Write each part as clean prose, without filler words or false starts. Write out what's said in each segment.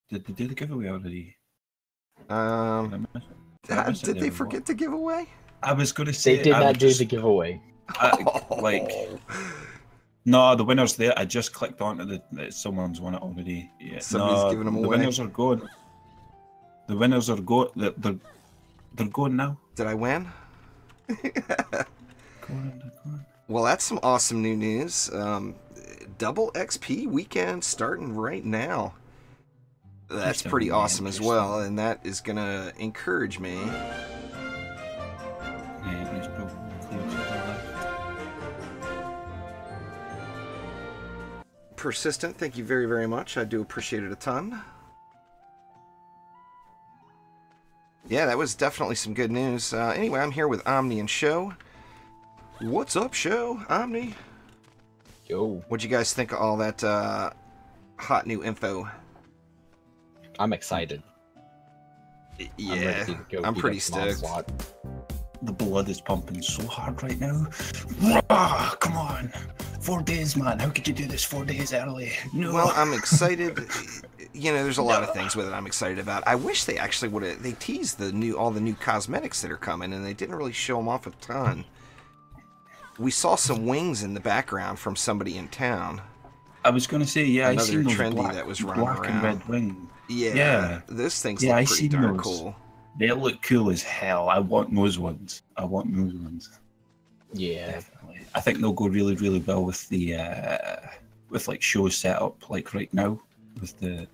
Did they do the giveaway already? Did they forget to give away? I was going to say they did not do the giveaway. No, the winner's there. I just clicked onto someone's won it already. Yeah. Somebody's giving them away. The winners are going. The winners are going. They're going now. Did I win? Go on. Well, that's some awesome new news. Double XP weekend starting right now. That's pretty awesome as well, and that is going to encourage me. Persistent, thank you very, very much. I do appreciate it a ton. Yeah, that was definitely some good news. Anyway, I'm here with Omni and Show. What's up, Show? Omni? Yo. What'd you guys think of all that hot new info? I'm excited. Yeah, I'm pretty stoked. The blood is pumping so hard right now. Come on. 4 days, man. How could you do this 4 days early? No. Well, I'm excited. You know, there's a lot of things with it I'm excited about. I wish they actually would have. They teased all the new cosmetics that are coming, and they didn't really show them off a ton. We saw some wings in the background from somebody in town. I was going to say, yeah, another I seen those trendy that was running black around. and red wing. Yeah, those things look pretty darn cool. They look cool as hell. I want those ones. Yeah, definitely. I think they'll go really, really well with the like show setup, like right now with the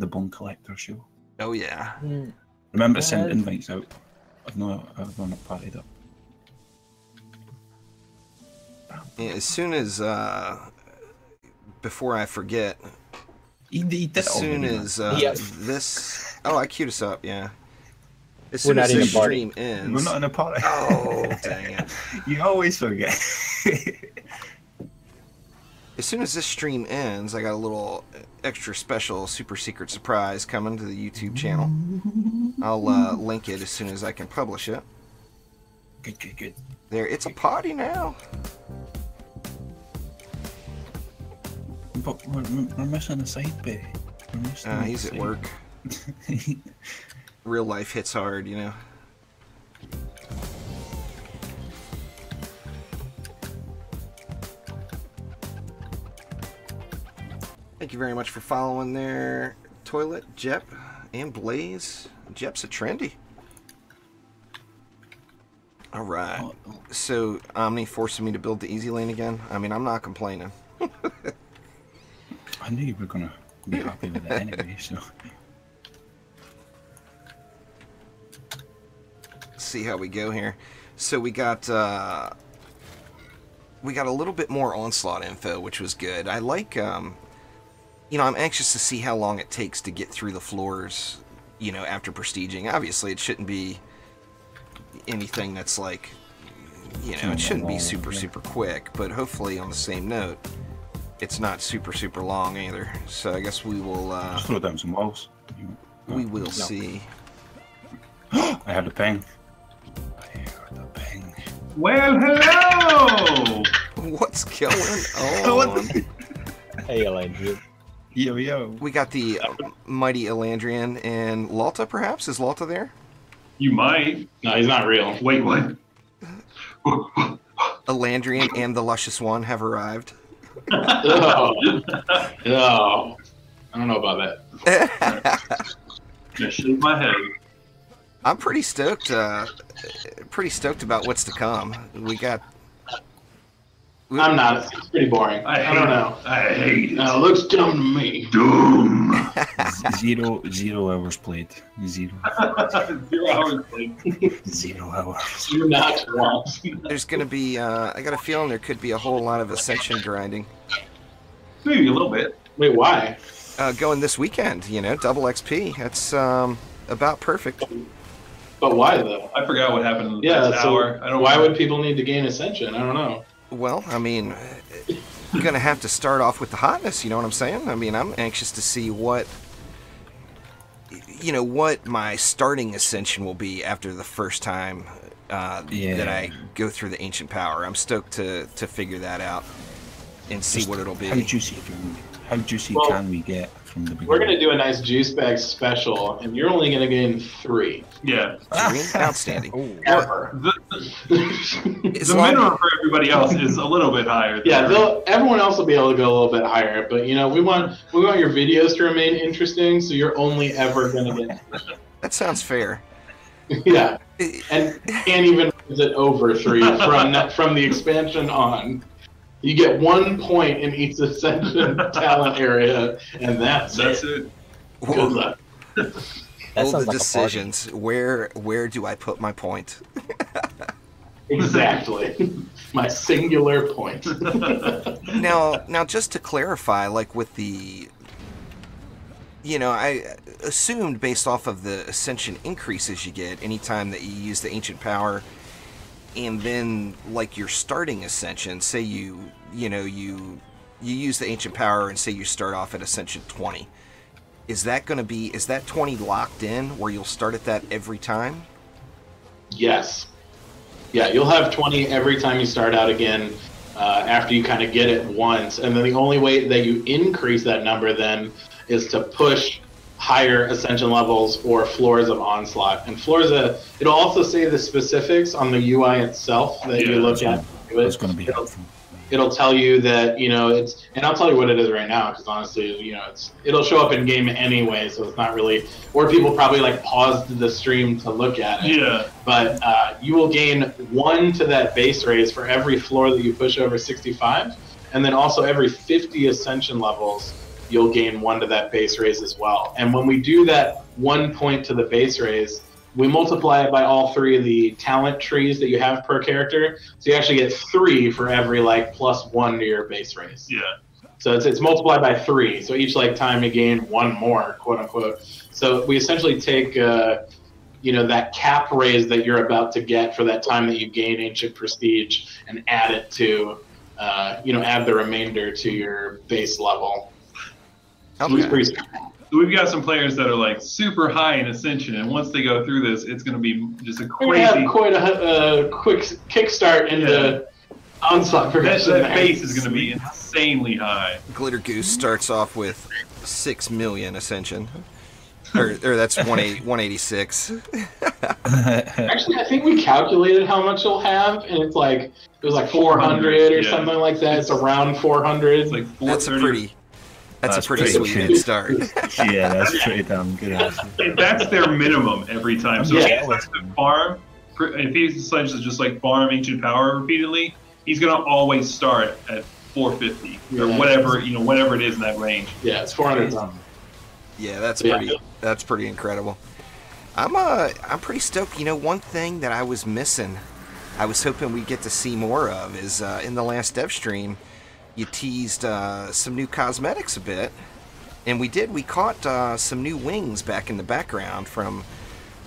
Bone Collector show. Oh yeah. Remember to send invites out. I've not partied up. Yeah, as soon as before I forget. As soon as this... Oh, I queued us up, yeah. As soon as this stream ends... We're not in a party. Oh, dang it. You always forget. As soon as this stream ends, I got a little extra special super secret surprise coming to the YouTube channel. I'll link it as soon as I can publish it. Good. There, it's a party now. But we're missing a side bay. He's at work. Real life hits hard, you know. Thank you very much for following there, Toilet, Jep, and Blaze. Jep's a trendy. Alright. So, Omni forcing me to build the easy lane again? I mean, I'm not complaining. I knew you were going to be happy with it anyway, so... See how we go here. So we got a little bit more Onslaught info, which was good. I like, you know, I'm anxious to see how long it takes to get through the floors, you know, after prestiging. Obviously, it shouldn't be anything that's like, you know, it shouldn't be super quick, but hopefully on the same note, it's not super long either. So I guess we will just throw down some walls. We will see. I had a ping. Well, hello! What's going on? Hey, Elandrian. Yo. We got the mighty Elandrian and Lawlta, perhaps? Is Lawlta there? You might. No, he's not real. Wait, what? Elandrian and the Luscious One have arrived. No. I don't know about that. Just shake my head. I'm pretty stoked. Pretty stoked about what's to come. I'm not. It's pretty boring. I don't know. I hate it. No, it looks dumb to me. Doom. 0 hours played. 0. 0 hours played. 0 hours. Do not watch. There's gonna be. I got a feeling there could be a whole lot of Ascension grinding. Maybe a little bit. Wait, why? Going this weekend. You know, double XP. That's about perfect. But why though? I forgot what happened in the last hour. Why would people need to gain Ascension? I don't know. Well, I mean, you're gonna have to start off with the hotness. You know what I'm saying? I mean, I'm anxious to see what my starting Ascension will be after the first time that I go through the Ancient Power. I'm stoked to figure that out and see what it'll be. How How juicy Well, can we get from the beginning? We're going to do a nice juice bag special, and you're only going to gain 3. Yeah. 3? Outstanding. Ooh. Ever. The As long- minimum for everybody else is a little bit higher. Yeah, everyone else will be able to go a little bit higher, but you know, we want your videos to remain interesting, so you're only ever going to get That sounds fair. yeah, and can't even visit over 3 from the expansion on. You get 1 point in each Ascension talent area, and that's it. Good luck. That All sounds the like a decisions. Where do I put my point? Exactly. My singular point. Now, just to clarify, like with the, I assumed based off of the Ascension increases you get anytime that you use the Ancient Power, and then like your starting Ascension, say you use the Ancient Power and say you start off at Ascension 20. Is that 20 locked in where you'll start at that every time? Yes. Yeah, you'll have 20 every time you start out again after you kind of get it once. And then the only way that you increase that number then is to push higher Ascension levels or floors of Onslaught. And floors, it'll also say the specifics on the UI itself that you look at. It's going to be helpful. It'll tell you that, it's, and I'll tell you what it is right now, because honestly, it'll show up in game anyway, so it's not really, or people probably like paused the stream to look at it. Yeah. But you will gain 1 to that base raise for every floor that you push over 65, and then also every 50 Ascension levels, you'll gain 1 to that base raise as well. And when we do that 1 point to the base raise, we multiply it by all 3 of the talent trees that you have per character. So you actually get 3 for every +1 to your base raise. Yeah. So it's multiplied by 3. So each time you gain 1 more, quote unquote. So we essentially take that cap raise that you're about to get for that time that you gain Ancient Prestige and add it to add the remainder to your base level. Okay. It's pretty simple. So we've got some players that are super high in Ascension, and once they go through this, it's going to be just a We're going to crazy. have quite a quick kickstart into Onslaught progression. That base is going to be insanely high. Glitter Goose starts off with 6 million Ascension. Or that's 186. Actually, I think we calculated how much you'll have, and it was 400 or something like that. It's around 400. It's like That's a 430. pretty sweet head start. Yeah, that's pretty damn good. Actually. That's their minimum every time. So Yeah. if he decides to farm, if he decides to just farm Ancient Power repeatedly, he's going to always start at 450 or whatever it is in that range. Yeah, it's 400. Yeah, that's Yeah. pretty incredible. I'm pretty stoked. One thing that I was missing, I was hoping we'd get to see more of, is in the last dev stream, you teased some new cosmetics a bit, and we did. We caught some new wings back in the background from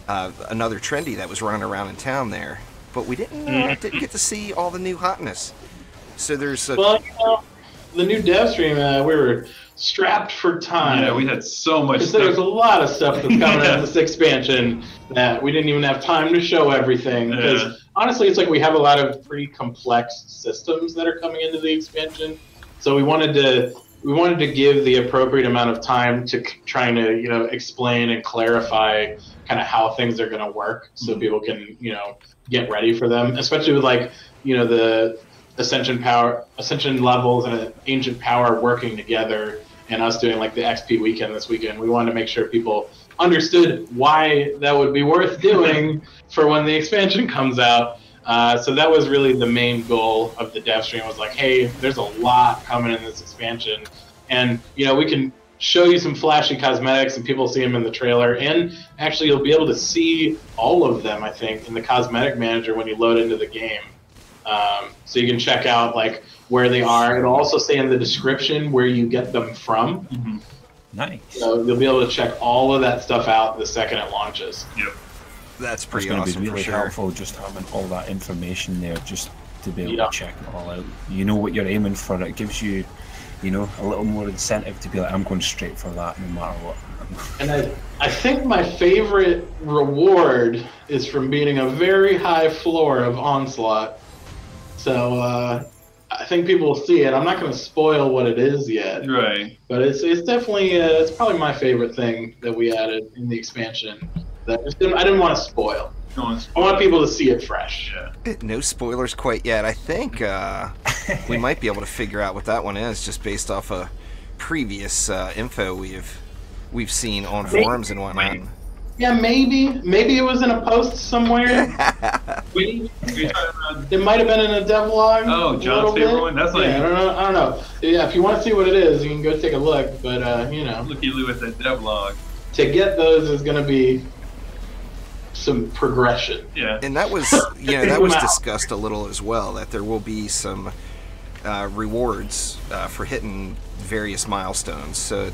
another trendy that was running around in town there, but we didn't get to see all the new hotness. So there's Well, the new dev stream, we were strapped for time. Yeah, we had so much Because there's a stuff. lot of stuff that's coming out of this expansion that we didn't even have time to show everything. Because honestly, it's we have a lot of pretty complex systems that are coming into the expansion. So we wanted to give the appropriate amount of time to trying to explain and clarify kind of how things are going to work, so people can get ready for them. Especially with the Ascension levels and Ancient Power working together, and us doing the XP weekend this weekend. We wanted to make sure people understood why that would be worth doing for when the expansion comes out. So that was really the main goal of the dev stream, was hey, there's a lot coming in this expansion, and we can show you some flashy cosmetics, and people see them in the trailer, and actually you'll be able to see all of them, I think, in the cosmetic manager when you load into the game. So you can check out where they are. It'll also say in the description where you get them from. Mm-hmm. Nice. So you'll be able to check all of that stuff out the second it launches. Yep. that's It's pretty going to awesome be for really sure. helpful just having all that information there, just to be able Yeah. to check it all out. You know what you're aiming for. It gives you, a little more incentive to be I'm going straight for that no matter what. And I think my favorite reward is from beating a very high floor of Onslaught. So I think people will see it. I'm not going to spoil what it is yet. Right. But it's definitely it's probably my favorite thing that we added in the expansion. That I didn't want to spoil. I want people to see it fresh. Yeah. No spoilers quite yet. I think we might be able to figure out what that one is just based off of previous info we've seen on forums and whatnot. Yeah, maybe it was in a post somewhere. It might have been in a devlog. Oh, John's favorite one. That's like I don't know. Yeah, if you want to see what it is, you can go take a look. But you know, looky-loo at that devlog. To get those is going to be some progression. Yeah, and that was that was discussed a little as well. That there will be some rewards for hitting various milestones. So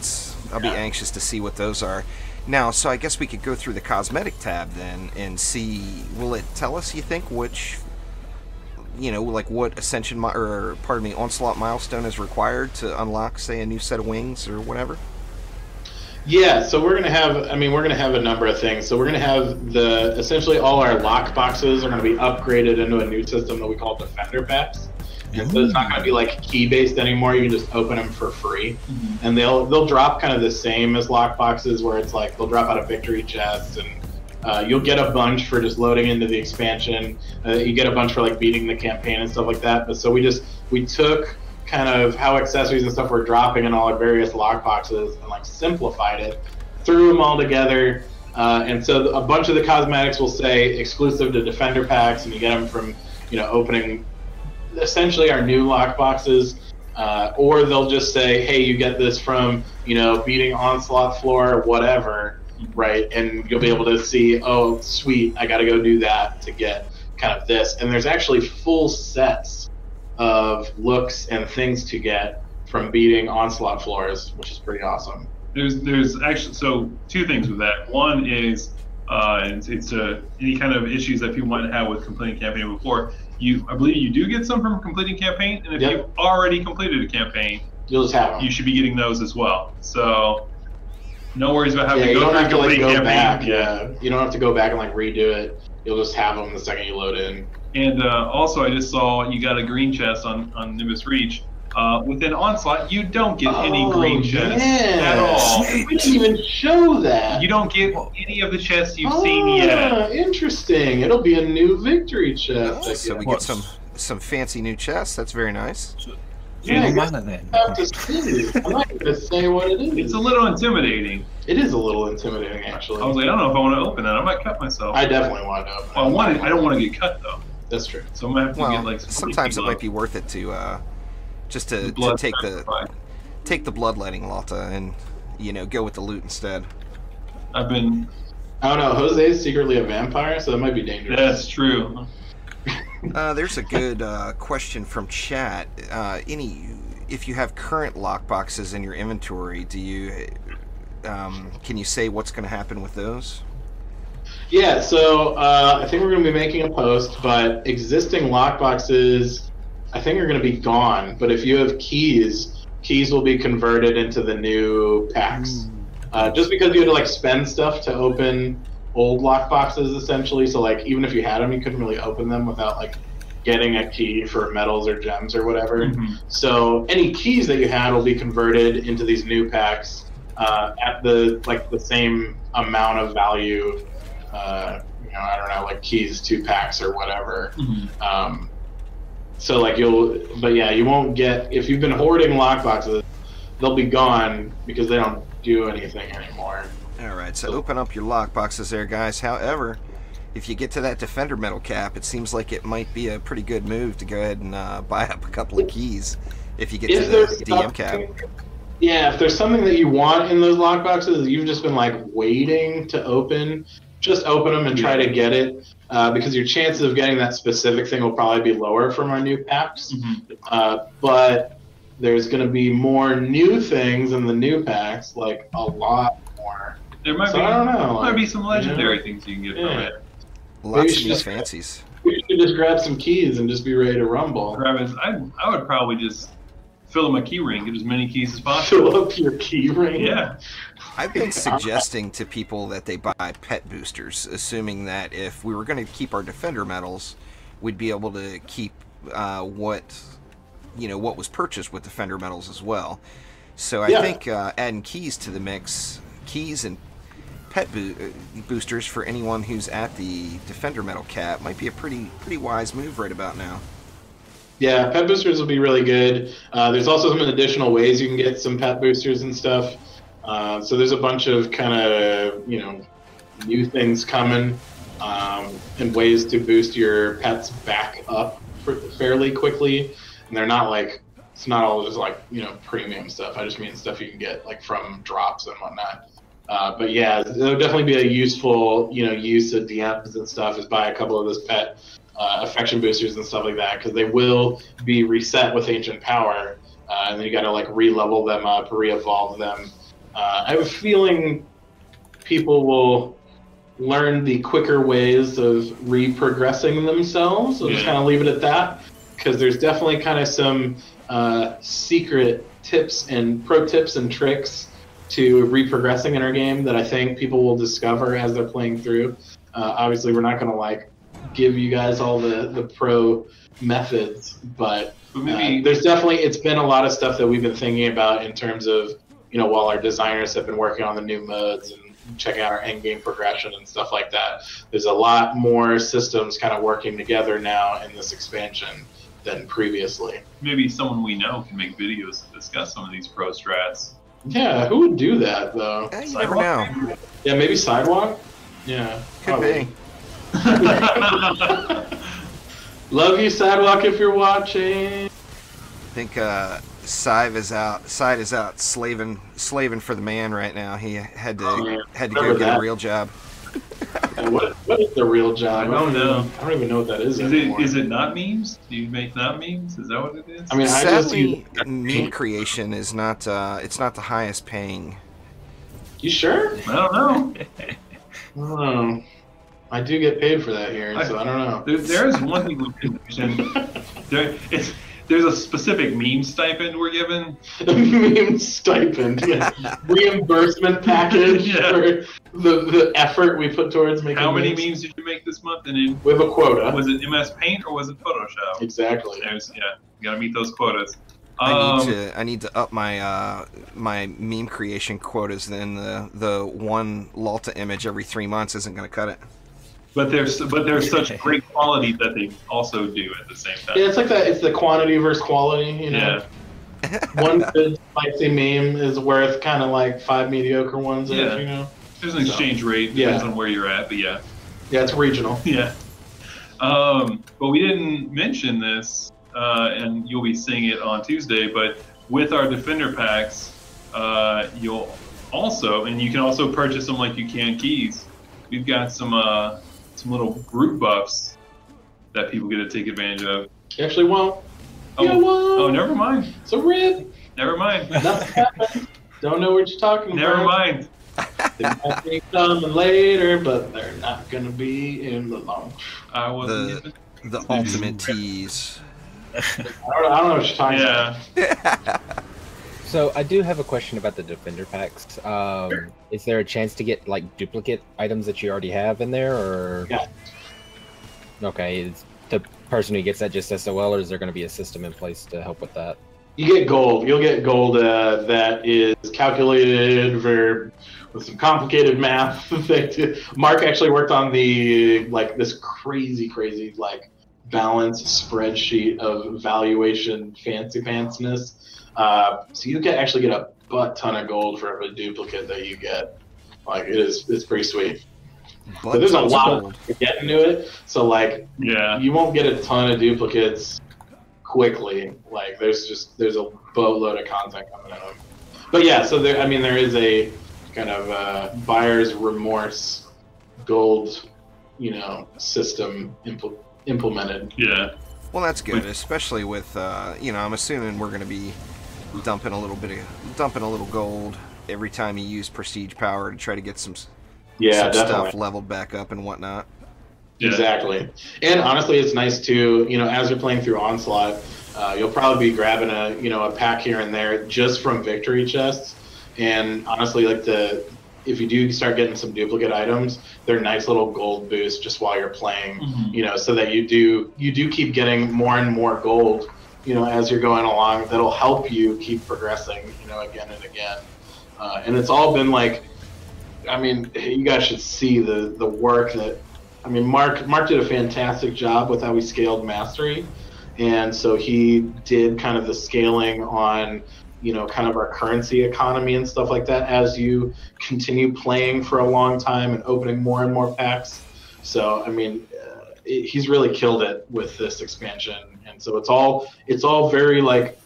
I'll be anxious to see what those are. Now, so I guess we could go through the cosmetic tab then and see, will it tell us, you think, which, like what Ascension, Onslaught milestone is required to unlock, say, a new set of wings or whatever? Yeah, so we're going to have, we're going to have a number of things. So we're going to have essentially all our lock boxes are going to be upgraded into a new system that we call Defender Packs. And so it's not going to be like key-based anymore. You can just open them for free, and they'll drop kind of the same as lock boxes, where it's like they'll drop out of victory chests, and you'll get a bunch for just loading into the expansion. You get a bunch for like beating the campaign and stuff like that. But so we took kind of how accessories and stuff were dropping in all our various lock boxes and like simplified it, threw them all together, and so a bunch of the cosmetics will say exclusive to Defender Packs, and you get them from opening essentially our new lock boxes, or they'll just say, hey, you get this from beating Onslaught floor or whatever, right? And you'll be able to see, oh sweet, I gotta go do that to get kind of this. And there's actually full sets of looks and things to get from beating Onslaught floors, which is pretty awesome. There's actually, so two things with that. One is it's any kind of issues that people might have with completing campaign before. I believe you do get some from completing campaign, and if you've already completed a campaign, you'll just have them. You should be getting those as well. So no worries about having to go through complete campaign. Back. Yeah, you don't have to go back and like redo it. You'll just have them the second you load in. And also, I just saw you got a green chest on Nimbus Reach. Within Onslaught, you don't get any green chests at all. We didn't even show that. You don't get any of the chests you've seen yet. Interesting. It'll be a new victory chest. So we get some fancy new chests. That's very nice. I'm not going to say what it is. It's a little intimidating. It is a little intimidating, actually. I was like, I don't know if I want to open that. I might cut myself. I definitely want to open it. Well, I don't want to get cut, though. That's true. So I'm going to have to get like some sometimes it might be worth it to just to take the bloodletting Lawta and go with the loot instead. I don't know. Jose's secretly a vampire, so that might be dangerous. That's true. There's a good question from chat. If you have current lockboxes in your inventory, can you say what's going to happen with those? Yeah, so I think we're going to be making a post, but existing lockboxes I think are going to be gone. But if you have keys will be converted into the new packs. Just because you had to like spend stuff to open old lockboxes, essentially. So like even if you had them, you couldn't really open them without like getting a key for metals or gems or whatever. So any keys that you had will be converted into these new packs at the same amount of value. I don't know, like keys 2 packs or whatever. So like you won't get, if you've been hoarding lockboxes, they'll be gone because they don't do anything anymore. Alright, so open up your lockboxes there, guys. However, if you get to that Defender metal cap, it seems like it might be a pretty good move to go ahead and buy up a couple of keys if you get to the DM cap. Yeah, if there's something that you want in those lockboxes, you've just been like waiting to open, just open them and try to get it. Because your chances of getting that specific thing will probably be lower from our new packs. But there's going to be more new things in the new packs, like a lot more. There might I don't know. There might be some legendary things you can get from it. Lots of new fancies. We should just grab some keys and just be ready to rumble. I would probably just fill up my key ring, get as many keys as possible. Fill up your key ring? Yeah. I've been suggesting to people that they buy pet boosters, assuming that if we were going to keep our Defender medals, we'd be able to keep what what was purchased with Defender medals as well. So I think adding keys to the mix, keys and pet boosters for anyone who's at the Defender medal cap might be a pretty wise move right about now. Yeah, pet boosters will be really good. There's also some additional ways you can get some pet boosters and stuff. So there's a bunch of kind of, new things coming, and ways to boost your pets back up fairly quickly. And they're not like, it's not all just like, premium stuff. I just mean stuff you can get like from drops and whatnot. But yeah, there'll definitely be a useful, use of DMs and stuff is buy a couple of those pet affection boosters and stuff like that, because they will be reset with Ancient Power, and then you got to like re-level them up, re-evolve them. I have a feeling people will learn the quicker ways of re-progressing themselves. So just kind of leave it at that, because there's definitely kind of some secret tips and pro tips and tricks to re-progressing in our game that I think people will discover as they're playing through. Obviously, we're not going to like give you guys all the pro methods, but there's definitely, it's been a lot of stuff that we've been thinking about in terms of, while our designers have been working on the new modes and checking out our end game progression and stuff like that. There's a lot more systems kind of working together now in this expansion than previously. Maybe someone we know can make videos to discuss some of these pro strats. Yeah, who would do that though? You never know. Yeah, maybe Sidewalk? Yeah. Could be. Love you, Sidewalk, if you're watching. I think Side is out slaving for the man right now. He had to go get a real job. What is the real job? I don't know. I don't even know what that is. Is it not memes? Do you make not memes? Is that what it is? I mean, sadly, meme creation is not. It's not the highest paying. You sure? I don't know. I do get paid for that here, so I don't know. There is one thing we can mention. There's a specific meme stipend we're given. Meme stipend, yeah. Reimbursement package for the effort we put towards making. How many memes did you make this month? And we have a quota. Was it MS Paint or was it Photoshop? Exactly. You gotta meet those quotas. I need to up my my meme creation quotas. Then the one Lawlta image every 3 months isn't going to cut it. But there's such great quality that they also do at the same time. Yeah, it's like that. It's the quantity versus quality. Yeah. One good spicy meme is worth kind of like 5 mediocre ones. Yeah. There's an exchange rate. Depends on where you're at, but yeah. Yeah, it's regional. Yeah. But we didn't mention this, and you'll be seeing it on Tuesday. But with our Defender packs, you'll also, and you can also purchase them like you can keys. We've got some little group buffs that people get to take advantage of. You actually won't. Oh, never mind. It's a rib. Never mind. Nothing happened. Don't know what you're talking about. Never mind. They might be coming later, but they're not going to be in the launch. I wasn't the ultimate tease. I don't know what you're talking about. So I do have a question about the Defender packs. Sure. Is there a chance to get like duplicate items that you already have in there, or? Yeah. Okay, is the person who gets that just SOL, or is there going to be a system in place to help with that? You get gold. You'll get gold that is calculated with some complicated math. Mark actually worked on this crazy balance spreadsheet of valuation fancy pantsness. So you can actually get a butt ton of gold for every duplicate that you get. It's pretty sweet. But there's a lot to get into it. So you won't get a ton of duplicates quickly. There's a boatload of content coming in. But yeah, so there is a kind of buyer's remorse gold, system implemented. Yeah. Well, that's good, especially with I'm assuming we're going to be dumping a little gold every time you use prestige power to try to get some stuff leveled back up and whatnot. Yeah. Exactly. And honestly, it's nice too, as you're playing through Onslaught, you'll probably be grabbing a pack here and there just from victory chests. And honestly, if you do start getting some duplicate items, they're nice little gold boosts just while you're playing, so that you do keep getting more and more gold, as you're going along that'll help you keep progressing, again and again. And it's all been like, I mean, you guys should see the work that, I mean, Mark did a fantastic job with how he scaled Mastery. And so he did kind of the scaling on, kind of our currency economy and stuff like that as you continue playing for a long time and opening more and more packs. So, I mean, he's really killed it with this expansion. And so it's all very like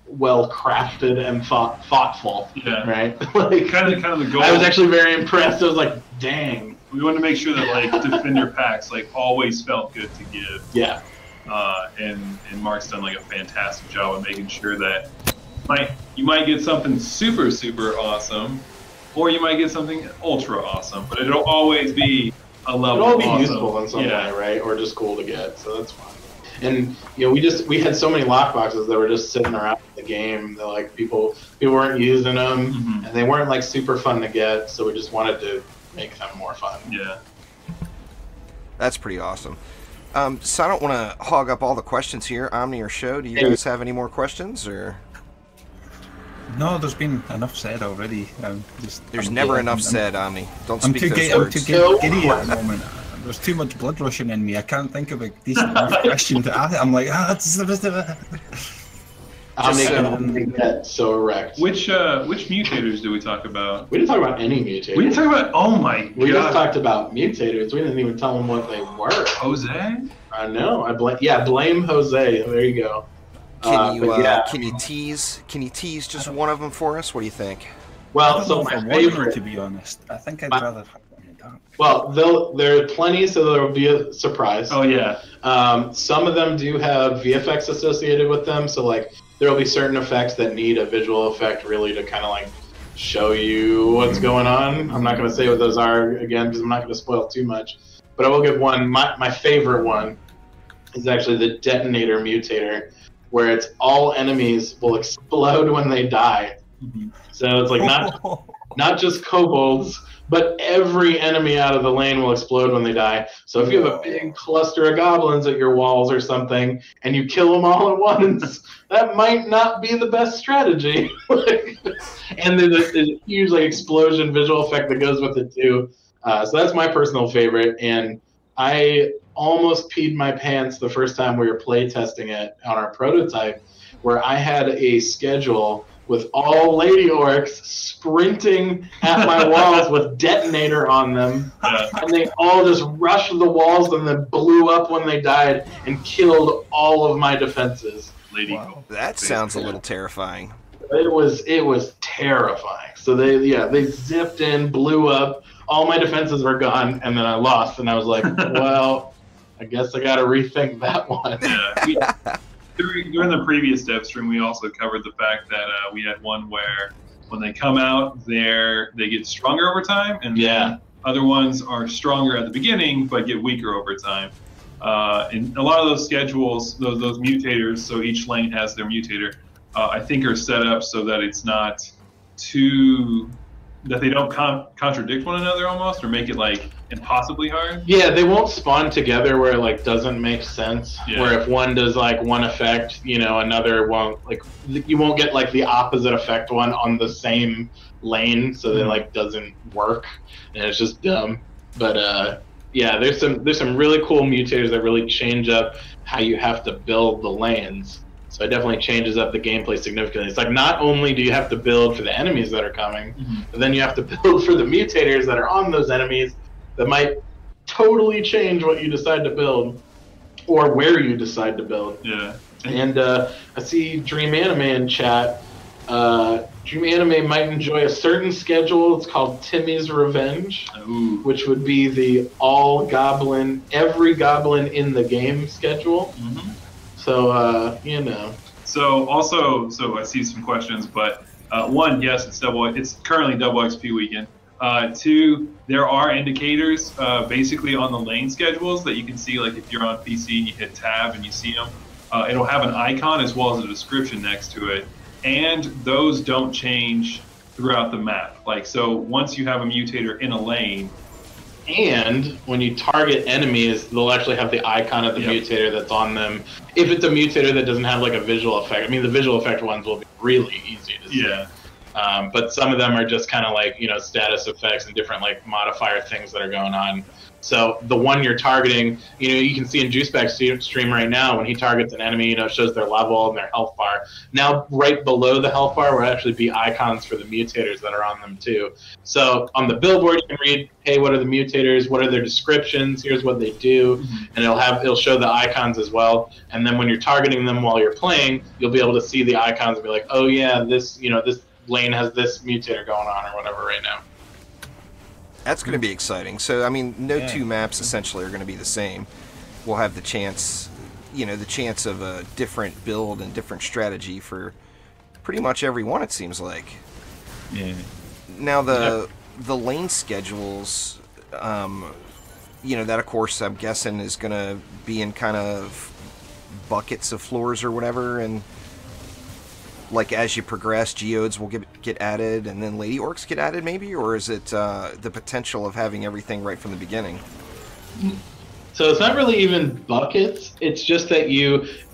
well crafted and thoughtful. Yeah. Right. Like kind of the goal. I was actually very impressed. I was like, dang. We want to make sure that like defender packs like always felt good to give. Yeah. And Mark's done like a fantastic job of making sure that you might get something super, super awesome, or you might get something ultra awesome, but it'll always be a level. It'll all be awesome. useful in some way, right? Or just cool to get. So that's fine. And we had so many lockboxes that were just sitting around the game that like people weren't using them, and they weren't like super fun to get. So we just wanted to make them more fun. Yeah. That's pretty awesome. So I don't want to hog up all the questions here. Omni or Show, do you guys have any more questions or? No, there's been enough said already. There's never enough said, Omni. Don't speak those words. I'm too giddy at the moment. There's too much blood rushing in me. I can't think of a decent enough question to ask. I'm like, I'm making get so wrecked. Which mutators do we talk about? We didn't talk about any mutators. We didn't talk about. Oh my god. We just talked about mutators. We didn't even tell them what they were. Jose? I know. Blame Jose. There you go. Can you tease just one of them for us? What do you think? Well, so my favorite, to be honest, I think I'd rather have one in dark. Well, there are plenty, so there will be a surprise. Oh yeah. Some of them do have VFX associated with them, so like there will be certain effects that need a visual effect really to kind of like show you what's going on. I'm not going to say what those are again because I'm not going to spoil too much, but I will give one. My favorite one is actually the Detonator Mutator, where it's all enemies will explode when they die. So it's like not just kobolds, but every enemy out of the lane will explode when they die. So if you have a big cluster of goblins at your walls or something, and you kill them all at once, that might not be the best strategy. And there's a huge like explosion visual effect that goes with it too. So that's my personal favorite, and I almost peed my pants the first time we were play testing it on our prototype, where I had a schedule with all lady orcs sprinting at my walls with detonator on them, and they all just rushed the walls and then blew up when they died and killed all of my defenses. That sounds a little terrifying. It was terrifying. So they zipped in, blew up, all my defenses were gone, and then I lost, and I was like, well, I guess I got to rethink that one. Yeah. During the previous dev stream, we also covered the fact that we had one where when they come out, they get stronger over time, and other ones are stronger at the beginning but get weaker over time. And a lot of those schedules, those mutators, so each lane has their mutator, I think are set up so that it's not that they don't contradict one another almost, or make it like impossibly hard. Yeah, they won't spawn together where it like doesn't make sense. Yeah. Where if one does like one effect, another won't. Like you won't get like the opposite effect one on the same lane, so that like doesn't work, and it's just dumb. But there's some really cool mutators that really change up how you have to build the lanes. So it definitely changes up the gameplay significantly. It's like not only do you have to build for the enemies that are coming, but then you have to build for the mutators that are on those enemies that might totally change what you decide to build or where you decide to build. Yeah. And I see Dream Anime in chat. Dream Anime might enjoy a certain schedule. It's called Timmy's Revenge, which would be the every goblin in the game schedule. So, So I see some questions, but one, yes, it's currently double XP weekend. Two, there are indicators basically on the lane schedules that you can see, like if you're on PC and you hit tab and you see them, it'll have an icon as well as a description next to it. And those don't change throughout the map. Like, so once you have a mutator in a lane, And when you target enemies, they'll actually have the icon of the mutator that's on them. If it's a mutator that doesn't have like a visual effect, I mean, the visual effect ones will be really easy to see. But some of them are just kind of like, you know, status effects and different like modifier things that are going on. So the one you're targeting, you know, you can see in Juiceback's stream right now, when he targets an enemy, you know, it shows their level and their health bar. Now, right below the health bar will actually be icons for the mutators that are on them too. So on the billboard, you can read, hey, what are the mutators? What are their descriptions? Here's what they do. And it'll show the icons as well. And then when you're targeting them while you're playing, you'll be able to see the icons and be like, oh yeah, this, you know, this lane has this mutator going on or whatever right now. That's going to be exciting. So, I mean, no two maps essentially are going to be the same. We'll have the chance, you know, the chance of a different build and different strategy for pretty much every one, it seems like. Yeah. Now, the lane schedules, you know, that, of course, I'm guessing is going to be in kind of buckets of floors or whatever, and like as you progress, geodes will get added, and then lady orcs get added, maybe, or is it the potential of having everything right from the beginning? So it's not really even buckets. It's just that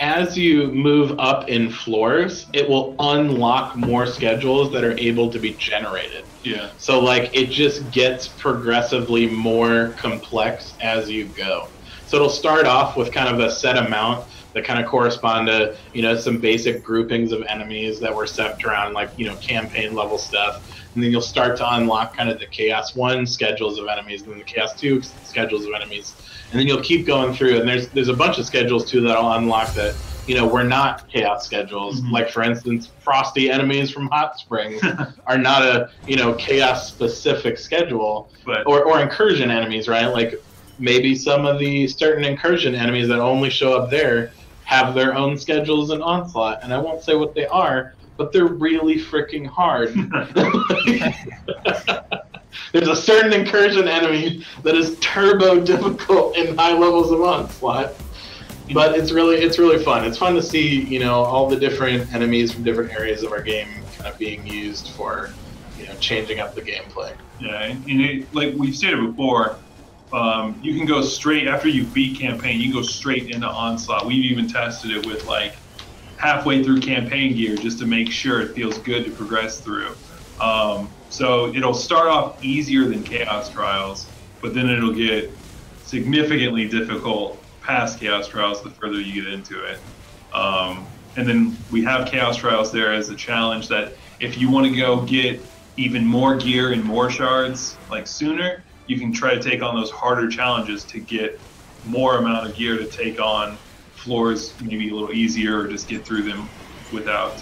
as you move up in floors, it will unlock more schedules that are able to be generated. Yeah. So like it just gets progressively more complex as you go. So it'll start off with kind of a set amount that kind of correspond to, you know, some basic groupings of enemies that were set around, like, you know, campaign level stuff. And then you'll start to unlock kind of the Chaos 1 schedules of enemies, and then the Chaos 2 schedules of enemies. And then you'll keep going through, and there's a bunch of schedules, too, that'll unlock that, you know, were not Chaos schedules. Like, for instance, frosty enemies from Hot Springs are not a, you know, Chaos-specific schedule. But, or incursion enemies, right? Like, maybe some of the certain incursion enemies that only show up there have their own schedules in Onslaught, and I won't say what they are, but they're really freaking hard. There's a certain incursion enemy that is turbo difficult in high levels of Onslaught, but it's really fun. It's fun to see, you know, all the different enemies from different areas of our game kind of being used for, you know, changing up the gameplay. Yeah, and like we've stated before, you can go straight after you beat campaign. You can go straight into Onslaught. We've even tested it with like halfway through campaign gear just to make sure it feels good to progress through. So it'll start off easier than Chaos Trials, but then it'll get significantly difficult past Chaos Trials the further you get into it. And then we have Chaos Trials there as a challenge that if you want to go get even more gear and more shards like sooner, you can try to take on those harder challenges to get more amount of gear to take on floors maybe a little easier, or just get through them without...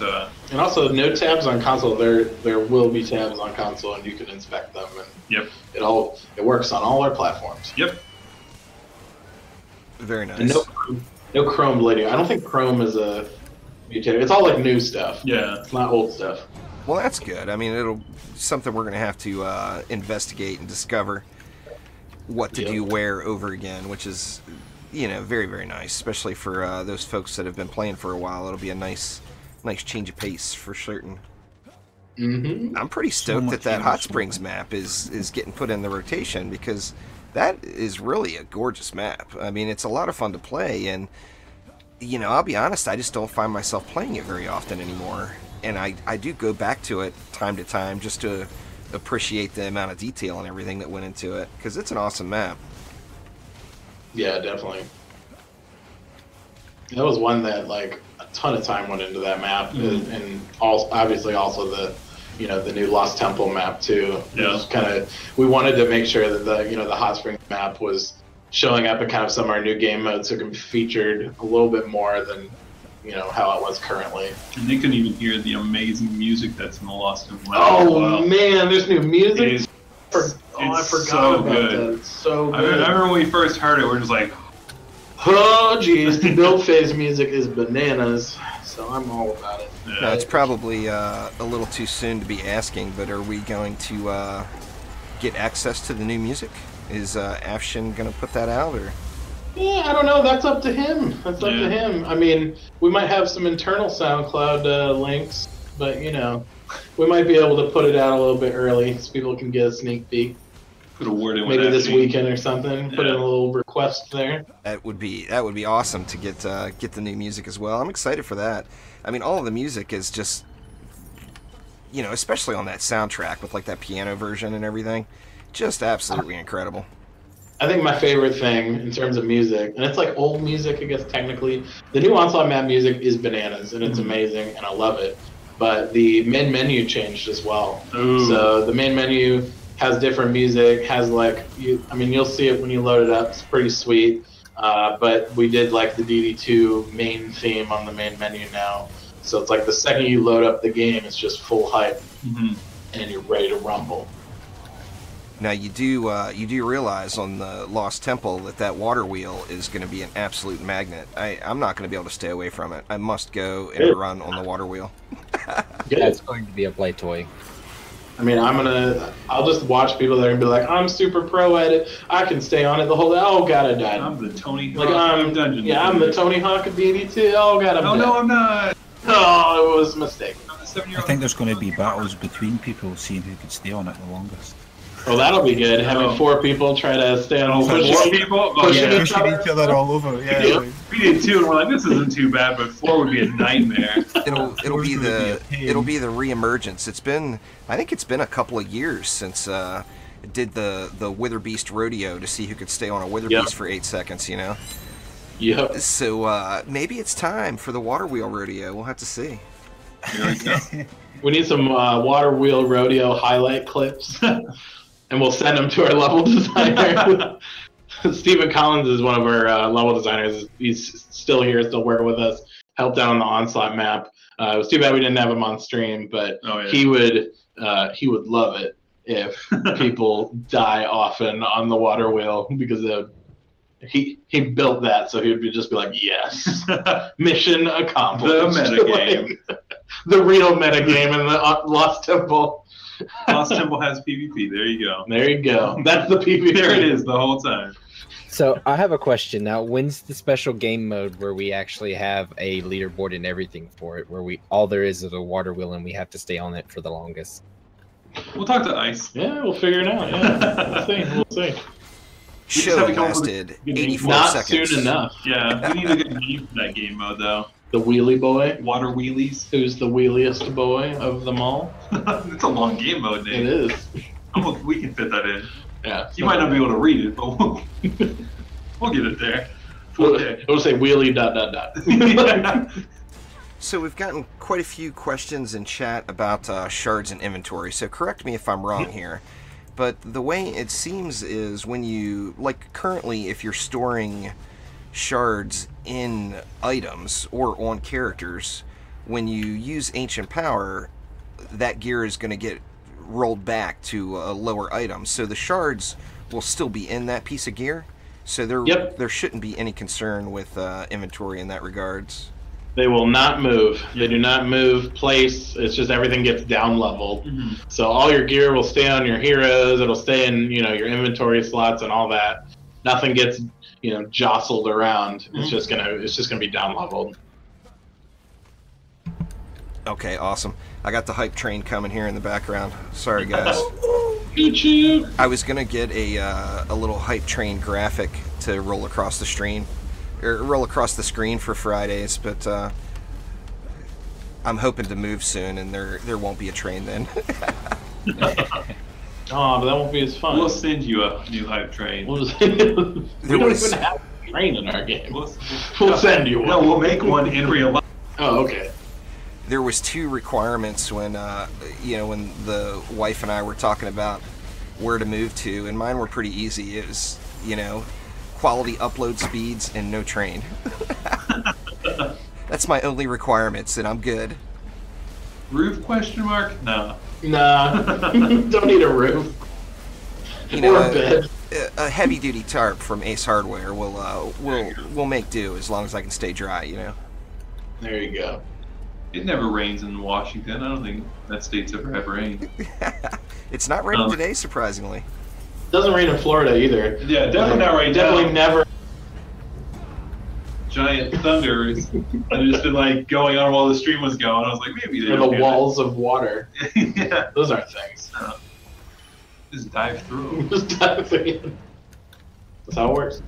And also, no tabs on console. There will be tabs on console, and you can inspect them. And it works on all our platforms. Yep. Very nice. And no Chrome later. I don't think Chrome is a mutator. It's all like new stuff. Yeah. It's not old stuff. Well, that's good. I mean, it'll something we're going to have to investigate and discover what to do where over again, which is, you know, very, very nice, especially for those folks that have been playing for a while. It'll be a nice change of pace for certain. I'm pretty stoked that Hot Springs map is getting put in the rotation, because that is really a gorgeous map. I mean, it's a lot of fun to play, and, you know, I'll be honest, I just don't find myself playing it very often anymore. And I do go back to it time to time just to appreciate the amount of detail and everything that went into it, because it's an awesome map. Yeah, definitely. That was one that, like, a ton of time went into that map, and obviously also the, you know, the new Lost Temple map too. Yeah. Kind of, we wanted to make sure that the, you know, the Hot Springs map was showing up in kind of some of our new game modes, so it can be featured a little bit more than, you know, how it was currently. And you can even hear the amazing music that's in the Lost Temple. Oh man, there's new music. I forgot so about good. that. It's so I good. remember when we first heard it, we're just like, oh geez, the build phase music is bananas. So I'm all about it. yeah. Now, it's probably a little too soon to be asking, but are we going to get access to the new music? Is Afshin going to put that out, or? Yeah, I don't know. That's up to him. That's up to him. I mean, we might have some internal SoundCloud links, but, you know, we might be able to put it out a little bit early so people can get a sneak peek. Put a word in maybe with this that weekend or something. Put in a little request there. That would be awesome to get the new music as well. I'm excited for that. I mean, all of the music is just, you know, especially on that soundtrack with like that piano version and everything, just absolutely incredible. I think my favorite thing in terms of music, and it's like old music, I guess technically, the new Onslaught map music is bananas, and it's amazing, and I love it. But the main menu changed as well. Ooh. So the main menu has different music, has like, you'll see it when you load it up, it's pretty sweet. But we did like the DD2 main theme on the main menu now. So it's like the second you load up the game, it's just full hype, and you're ready to rumble. Now you do realize on the Lost Temple that water wheel is going to be an absolute magnet. I'm not going to be able to stay away from it. I must go and run on the water wheel. Yeah, it's going to be a play toy. I mean, I'll just watch people that are gonna be like, I'm super pro at it. I can stay on it the whole day. Oh god, I died. I'm the Tony Hawk of Dungeon. Yeah, I'm the Tony Hawk of DD2. Oh god, I'm dead. No, I'm not. Oh, it was a mistake. I think there's going to be battles between people, seeing who can stay on it the longest. Well, that'll be good. Having 4 people try to stay on pushing Pushing each other all over. Yeah. We did 2, and we're like, this isn't too bad, but 4 would be a nightmare. It'll be the reemergence. I think it's been a couple of years since did the Wither Beast rodeo to see who could stay on a Wither Beast for 8 seconds. You know. Yep. So maybe it's time for the water wheel rodeo. We'll have to see. We need some water wheel rodeo highlight clips. And we'll send them to our level designer. Stephen Collins is one of our level designers. He's still here, still working with us. Helped out on the Onslaught map. It was too bad we didn't have him on stream, but he would love it if people die often on the water wheel, because he built that, so he would just be like, yes, mission accomplished. The metagame. The real metagame in the Lost Temple. Lost Temple has PvP. There you go. There you go. That's the PvP. There it is the whole time. So I have a question now. When's the special game mode where we actually have a leaderboard and everything for it, where all there is a water wheel and we have to stay on it for the longest? We'll talk to Ice. Yeah, we'll figure it out. Yeah, we'll see. Show lasted 84 Not seconds. soon enough. Yeah, we need a good name for that game mode, though. The wheelie boy. Water wheelies. Who's the wheeliest boy of them all? It's a long game mode name. It is. We can fit that in. Yeah. You might not be able to read it, but we'll get it there. Okay. It'll say wheelie ... So we've gotten quite a few questions in chat about shards and inventory, so correct me if I'm wrong here. But the way it seems is when you, like currently, if you're storing shards in items or on characters, when you use Ancient Power, that gear is going to get rolled back to a lower item. So the shards will still be in that piece of gear. So there shouldn't be any concern with inventory in that regards. They will not move. They do not move place. It's just everything gets down leveled. So all your gear will stay on your heroes. It'll stay in, your inventory slots and all that. Nothing gets, jostled around. It's just gonna be down leveled. Okay, awesome. I got the hype train coming here in the background. Sorry, guys. I was gonna get a little hype train graphic to roll across the screen for Fridays, but I'm hoping to move soon, and there won't be a train then. Oh, but that won't be as fun. We'll send you a new hype train. We don't even have a train in our game. We'll send you one. No, we'll make one in real life. Oh, okay. There was 2 requirements when when the wife and I were talking about where to move to, and mine were pretty easy. It was quality upload speeds and no train. That's my only requirements, and I'm good. Roof question mark? No. Nah. Don't need a roof. Or a bed. A heavy duty tarp from Ace Hardware will make do as long as I can stay dry. There you go. It never rains in Washington. I don't think that state's ever had rain. It's not raining today, surprisingly. Doesn't rain in Florida either. Yeah, definitely not right now. Definitely never. Giant thunders that have just been going on while the stream was going. I was like, maybe they're the walls of water. Yeah, those aren't things. Just dive through. Just dive through. That's how it works.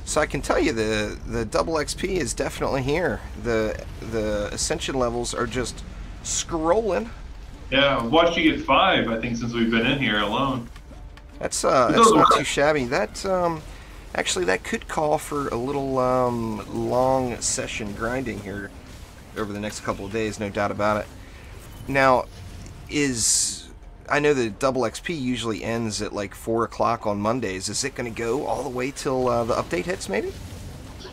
So I can tell you the double XP is definitely here. The ascension levels are just scrolling. Yeah, I've watched you get 5, I think, since we've been in here alone. That's not too shabby. That actually that could call for a little long session grinding here over the next couple of days, no doubt about it. Now, I know the double XP usually ends at like 4 o'clock on Mondays. Is it going to go all the way till the update hits, maybe?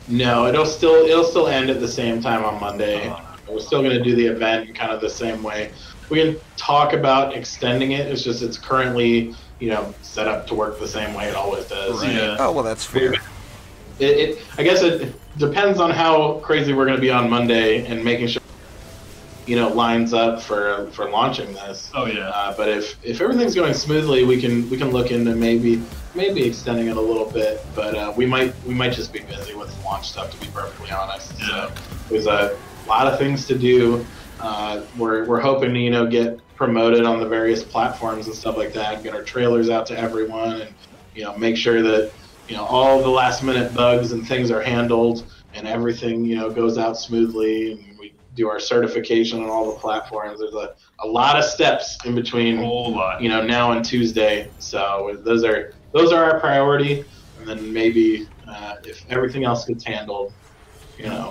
No, it'll still end at the same time on Monday. We're still going to do the event kind of the same way. We can talk about extending it. It's just it's currently, set up to work the same way it always does. Right. Yeah. Oh, well, that's fair. I guess it depends on how crazy we're going to be on Monday and making sure, lines up for launching this. Oh yeah. But if everything's going smoothly, we can look into maybe extending it a little bit. But we might just be busy with launch stuff, to be perfectly honest. Yeah. So there's a lot of things to do. We're hoping to get promoted on the various platforms and stuff like that, and get our trailers out to everyone, and make sure that all the last minute bugs and things are handled, and everything goes out smoothly, and we do our certification on all the platforms. There's a lot of steps in between, A whole lot. now and Tuesday. So those are our priority, and then maybe if everything else gets handled,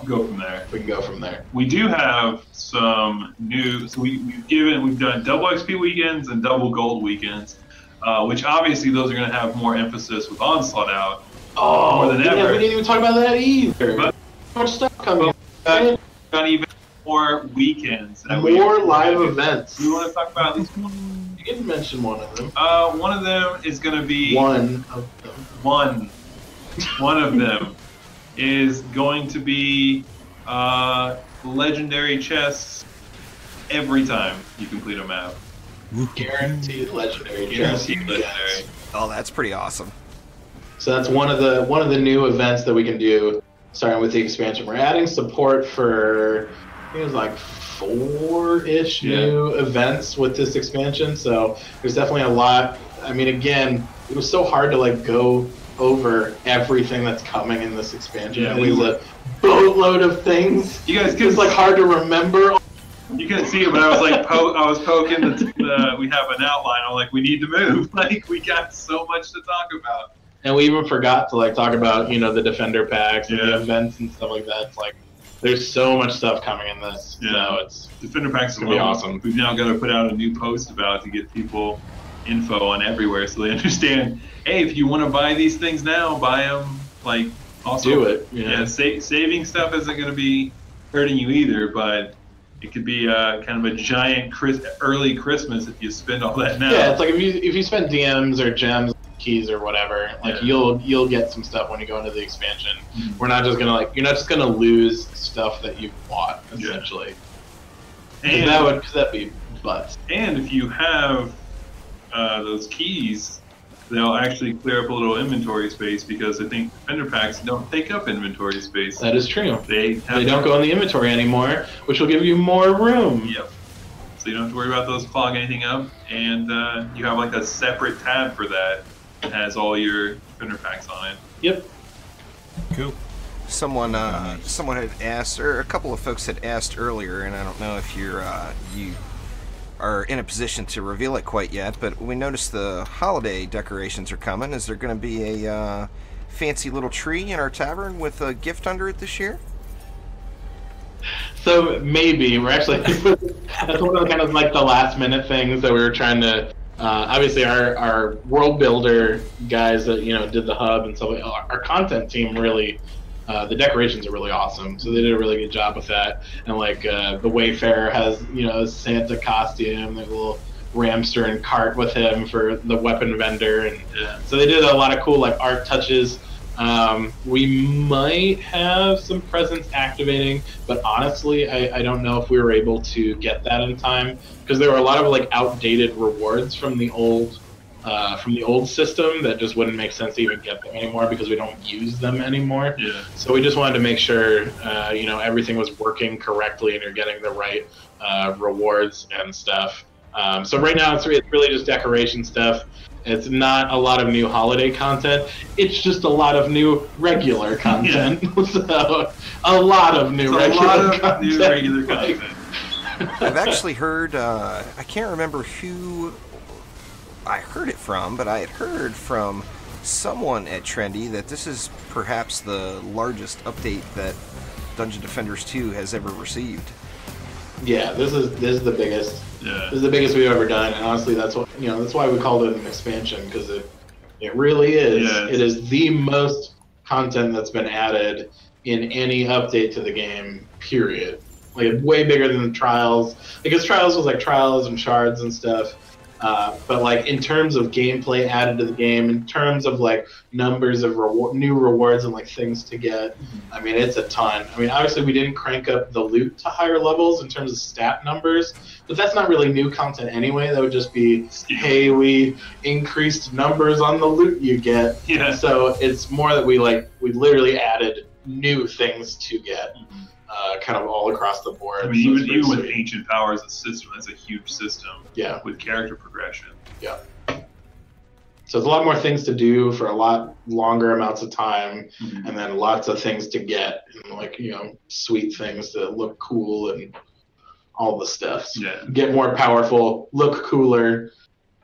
Go from there. we can go from there. We do have some new. So we've done double XP weekends and double gold weekends, which obviously those are going to have more emphasis with Onslaught out. Oh, more than ever. We didn't even talk about that either. But- So much stuff coming. Got even more weekends. More live events. We want to talk about at least one. You didn't mention one of them. One of them is going to be One of them. One of them is going to be legendary chests every time you complete a map. Guaranteed legendary. Guaranteed chests. legendary. Oh, that's pretty awesome. So that's one of the new events that we can do, starting with the expansion. We're adding support for, I think it was like 4-ish new events with this expansion. So there's definitely a lot. I mean, again, it was so hard to go over everything that's coming in this expansion. Yeah, There's a boatload of things. You guys It's hard to remember. You couldn't see it, but I was I was poking the. We have an outline. I'm like, we need to move. We got so much to talk about. And we even forgot to talk about the defender packs and the events and stuff like that. It's there's so much stuff coming in this. Yeah, it's defender packs gonna be awesome. We've now got to put out a new post about it to get people info on everywhere so they understand. Hey, if you want to buy these things now, buy them. Also do it. Yeah, saving stuff isn't going to be hurting you either, but it could be kind of a giant early Christmas if you spend all that now. Yeah, it's if you spend DMs or gems, keys or whatever, you'll get some stuff when you go into the expansion. Mm-hmm. We're not just gonna you're not just gonna lose stuff that you've bought essentially. And that'd be butts. And if you have those keys, they'll actually clear up a little inventory space, because I think defender packs don't take up inventory space. That is true. They don't go in the inventory anymore, which will give you more room. Yep. So you don't have to worry about those clogging anything up, and you have a separate tab for that that has all your defender packs on it. Yep. Cool. Someone had asked, or a couple of folks had asked earlier, and I don't know if you are in a position to reveal it quite yet, but we noticed the holiday decorations are coming. Is there going to be a fancy little tree in our tavern with a gift under it this year? So maybe we're actually that's one of the last minute things that we were trying to. Obviously, our world builder guys that did the hub and stuff. Our content team really. The decorations are really awesome, so they did a really good job with that. And the Wayfarer has a Santa costume, there's a little Ramster and cart with him for the weapon vendor, and so they did a lot of cool art touches. We might have some presents activating, but honestly, I don't know if we were able to get that in time, because there were a lot of outdated rewards from the old system that just wouldn't make sense to even get them anymore, because we don't use them anymore. Yeah. So we just wanted to make sure everything was working correctly and you're getting the right rewards and stuff. So right now it's really just decoration stuff. It's not a lot of new holiday content. It's just a lot of new regular content. So, a lot of new regular content. I've actually heard, I can't remember who I heard it from, but I had heard from someone at Trendy that this is perhaps the largest update that Dungeon Defenders 2 has ever received. Yeah, this is the biggest. Yeah. This is the biggest we've ever done, and honestly, that's what that's why we called it an expansion, because it really is. Yeah, it is the most content that's been added in any update to the game. Period. Like way bigger than the Trials, because Trials was like Trials and Shards and stuff. But like in terms of gameplay added to the game, in terms of like numbers of new rewards and like things to get, I mean it's a ton. I mean obviously we didn't crank up the loot to higher levels in terms of stat numbers, but that's not really new content anyway. That would just be, hey, we increased numbers on the loot you get. Yeah. So it's more that we literally added new things to get. Kind of all across the board. I mean, even with Ancient Power as a system, that's a huge system. Yeah. With character progression. Yeah. So there's a lot more things to do for a lot longer amounts of time, and then lots of things to get, and like sweet things that look cool and all the stuff. Yeah. Get more powerful, look cooler.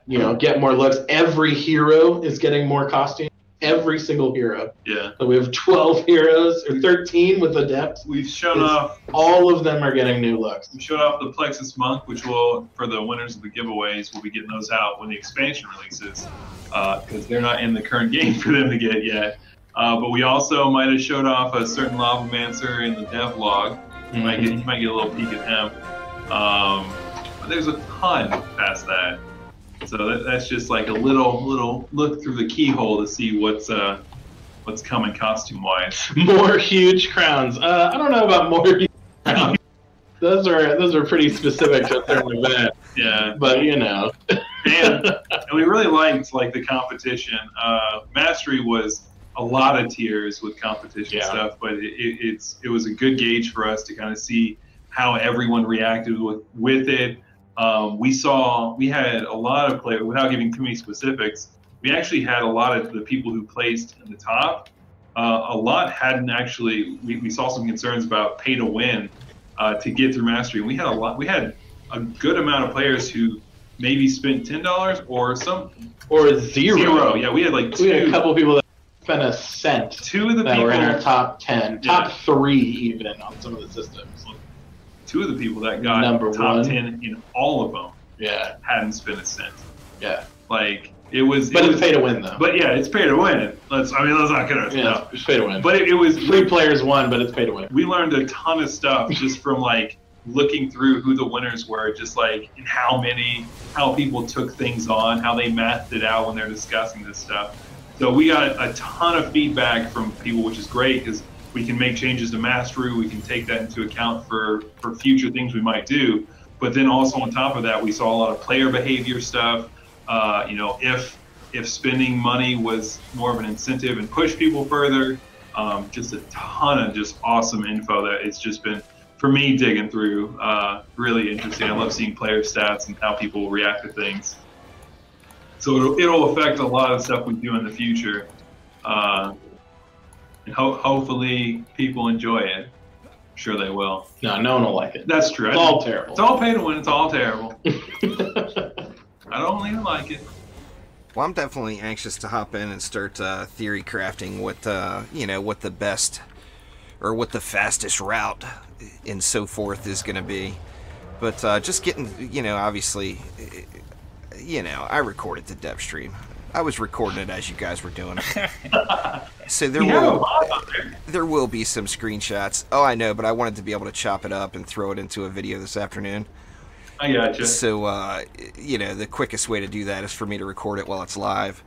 Get more looks. Every hero is getting more costumes. Every single hero. Yeah. So we have 12 heroes, or 13 with Adept. We've shown off. All of them are getting new looks. We showed off the Plexus Monk, which will, for the winners of the giveaways, we'll be getting those out when the expansion releases, because they're not in the current game for them to get yet. But we also might have showed off a certain Lavamancer in the devlog. You might get a little peek at him. But there's a ton past that. So that's just like a little look through the keyhole to see what's coming costume-wise. More huge crowns. I don't know about more huge crowns. Those are pretty specific to a certain event. Yeah. But and we really liked the competition. Mastery was a lot of tiers with competition stuff, but it was a good gauge for us to kind of see how everyone reacted with it. We had a lot of players, without giving too many specifics, we actually had a lot of the people who placed in the top. A lot hadn't actually, we saw some concerns about pay to win to get through Mastery. We had a good amount of players who maybe spent $10 or zero. Yeah, we had we had a couple people that spent a cent. Two of the that people were in our top 10, top 3 even on some of the systems. Two of the people that got top 10 in all of them hadn't spent a cent. Yeah. It was pay to win though. But yeah, it's pay to win. Let's not get it. No. It's pay to win. But it was 3 players won, but it's pay to win. We learned a ton of stuff just from looking through who the winners were, just and how people took things on, how they mathed it out when they're discussing this stuff. So we got a ton of feedback from people, which is great because we can make changes to Mastery. We can take that into account for future things we might do. But then also on top of that, we saw a lot of player behavior stuff. If spending money was more of an incentive and push people further, just a ton of just awesome info that it's just been, for me, digging through, really interesting. I love seeing player stats and how people react to things. So it'll affect a lot of stuff we do in the future. And hopefully people enjoy it. I'm sure they will. No one will like it. That's true. It's all terrible. It's all pay to win. It's all terrible. I don't even like it. Well, I'm definitely anxious to hop in and start theory crafting what the best or what the fastest route and so forth is going to be. But just getting, obviously, I recorded the dev stream. I was recording it as you guys were doing it. So there will be some screenshots. Oh, I know, but I wanted to be able to chop it up and throw it into a video this afternoon. I gotcha. So, the quickest way to do that is for me to record it while it's live.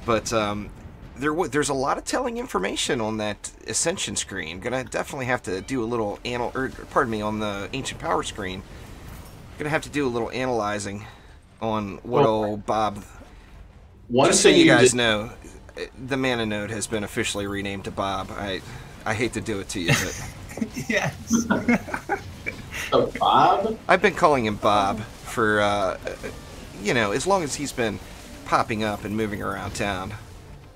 But there's a lot of telling information on that Ascension screen. Gonna definitely have to do a little on the Ancient Power screen. Gonna have to do a little analyzing on what old Bob. Just so you guys know, the Mana Node has been officially renamed to Bob. I hate to do it to you, but yes. So Bob? I've been calling him Bob for as long as he's been popping up and moving around town.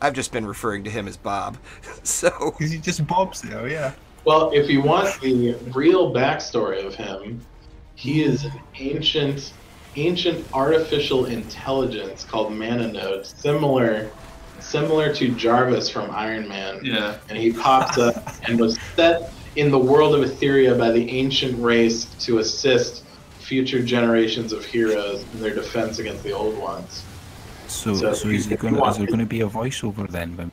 I've just been referring to him as Bob. So He just bobs now, yeah. Well, if you want the real backstory of him, he is an ancient artificial intelligence called Mana Node, similar to Jarvis from Iron Man. Yeah. And he pops up and was set in the world of Etheria by the ancient race to assist future generations of heroes in their defense against the old ones. So is there going to be a voiceover then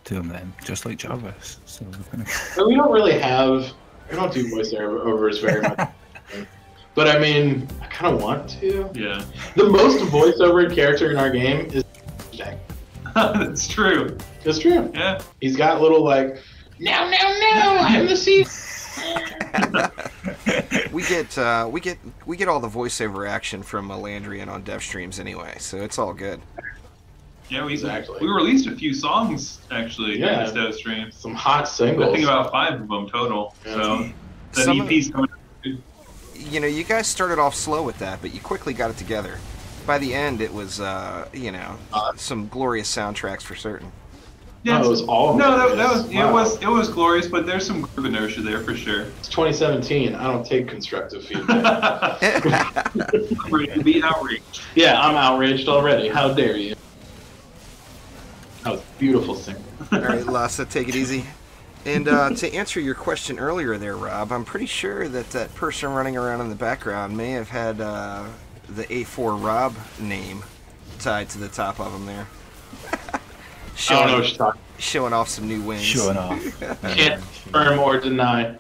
to him then, just like Jarvis? So we don't do voiceovers very much. But I mean, I kind of want to. Yeah. The most voiceover character in our game is Jack. That's true. It's true. Yeah. He's got little like, no, I'm the sea. we get all the voiceover action from Elandrian on dev streams anyway, so it's all good. Yeah, we Exactly. released a few songs actually during Yeah. this dev stream. Some hot I singles. think about 5 of them total. Yeah. So that Some EP's coming. You know, you guys started off slow with that, but you quickly got it together. By the end, it was some glorious soundtracks for certain. Yeah, No, it was all. No, Wow. it was glorious, but there's some groove inertia there for sure. It's 2017. I don't take constructive feedback. Be outraged. Yeah, I'm outraged already. How dare you? That was beautiful singing. All right, Lhasa, take it easy. And to answer your question earlier there, Rob, I'm pretty sure that person running around in the background may have had the A4 Rob name tied to the top of him there. I don't know what you're talking Showing off some new wings. showing off. Can't confirm or deny.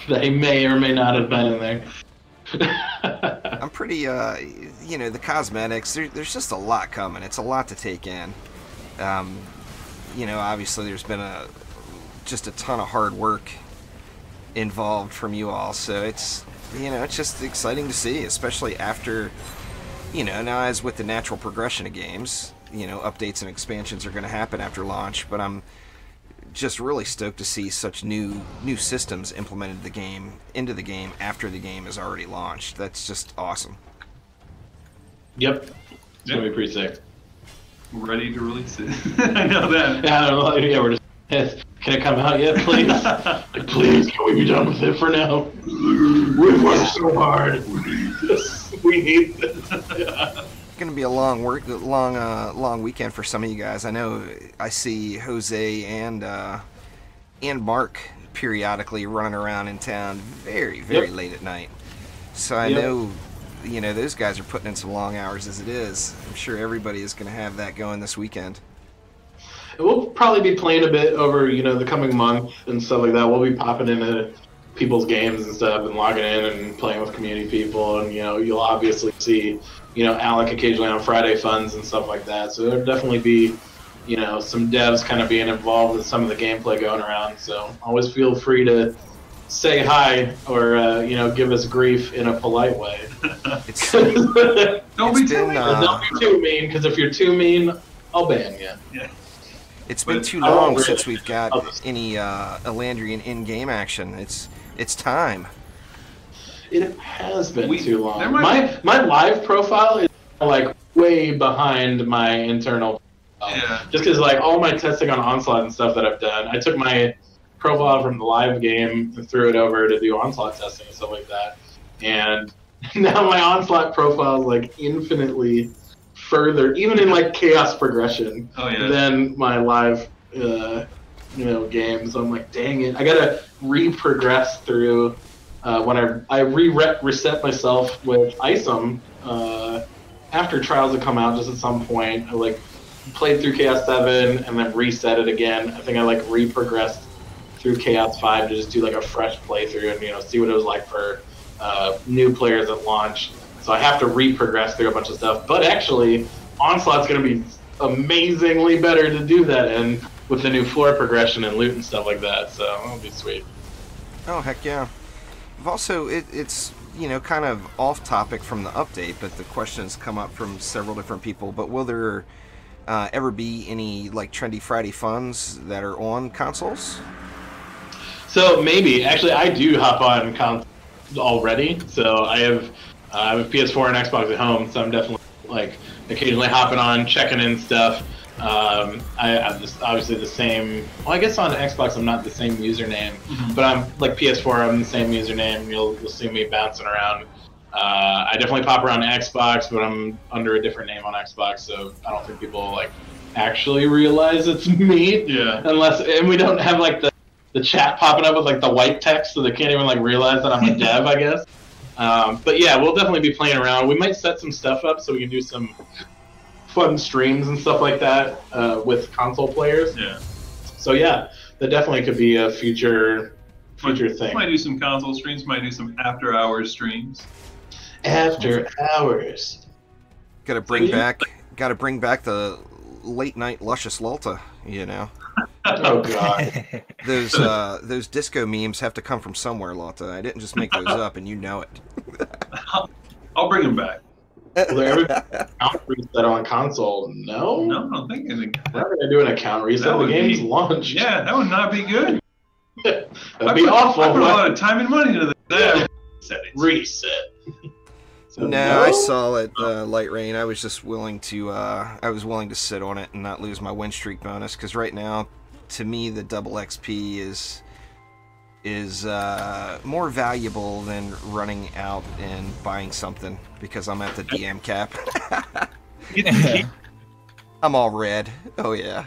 They may or may not have been in there. I'm pretty, the cosmetics, there's just a lot coming. It's a lot to take in. Obviously there's been just a ton of hard work involved from you all, so it's just exciting to see, especially after, now as with the natural progression of games, updates and expansions are going to happen after launch, but I'm just really stoked to see such new systems implemented into the game after the game is already launched. That's just awesome. Yep. It's going to be pretty sick. Ready to release it. I know that. Yeah, we're just... Can it come out yet, please? Like, please, can we be done with it for now? We've worked so hard. We need this. Yeah. It's going to be a long weekend for some of you guys. I know I see Jose and Mark periodically running around in town very, very late at night. So I know, those guys are putting in some long hours as it is. I'm sure everybody is going to have that going this weekend. We'll probably be playing a bit over, the coming month and stuff like that. We'll be popping into people's games and stuff and logging in and playing with community people. And, you'll obviously see, Alec occasionally on Friday Funds and stuff like that. So there'll definitely be, some devs kind of being involved with some of the gameplay going around. So always feel free to say hi or, give us grief in a polite way. Don't be too mean. Don't be too mean, because if you're too mean, I'll ban you. Yeah. It's been too long since we've got any Elandrian in-game action. It's time. It has been too long. My live profile is like way behind my internal profile. Yeah. Just because all my testing on Onslaught and stuff that I've done, I took my profile from the live game and threw it over to do Onslaught testing and stuff like that. And now my Onslaught profile is infinitely further, even in chaos progression, than my live game. So I'm like, dang it, I gotta re-progress through when I reset myself with ISOM after Trials had come out just at some point. I played through Chaos 7 and then reset it again. I think I re-progressed through Chaos 5 to just do a fresh playthrough and see what it was like for new players at launch. So I have to re-progress through a bunch of stuff. But actually, Onslaught's going to be amazingly better to do that in with the new floor progression and loot and stuff like that. So that'll be sweet. Oh, heck yeah. I've also, it's, kind of off topic from the update, but the questions come up from several different people. But will there ever be any, Trendy Friday funds that are on consoles? So maybe. Actually, I do hop on consoles already. So I have a PS4 and Xbox at home, so I'm definitely occasionally hopping on, checking in stuff. I'm just obviously the same. Well, I guess on Xbox I'm not the same username, but I'm like PS4. I'm the same username. You'll see me bouncing around. I definitely pop around Xbox, but I'm under a different name on Xbox, so I don't think people like actually realize it's me. Yeah. And we don't have like the chat popping up with like the white text, so they can't even like realize that I'm a dev, I guess. But yeah, we'll definitely be playing around. We might set some stuff up so we can do some fun streams and stuff like that with console players. Yeah. So yeah, that definitely could be a future thing. Might do some console streams. Might do some after-hours streams. After hours. Got to bring back the late night luscious Lawlta. You know. Oh god. Those disco memes have to come from somewhere, Lawlta. I didn't just make those up, and you know it. I'll bring them back. Will there ever be an account reset on console? No? No, I don't think anything. We're not going to do an account reset. The game's launched. Yeah, that would not be good. That'd be awful. I put a lot of time and money into that. Reset. So No, I saw it, Light Rain. I was just willing to, sit on it and not lose my win streak bonus, because right now, to me, the double XP is more valuable than running out and buying something, because I'm at the DM cap. I'm all red. Oh yeah.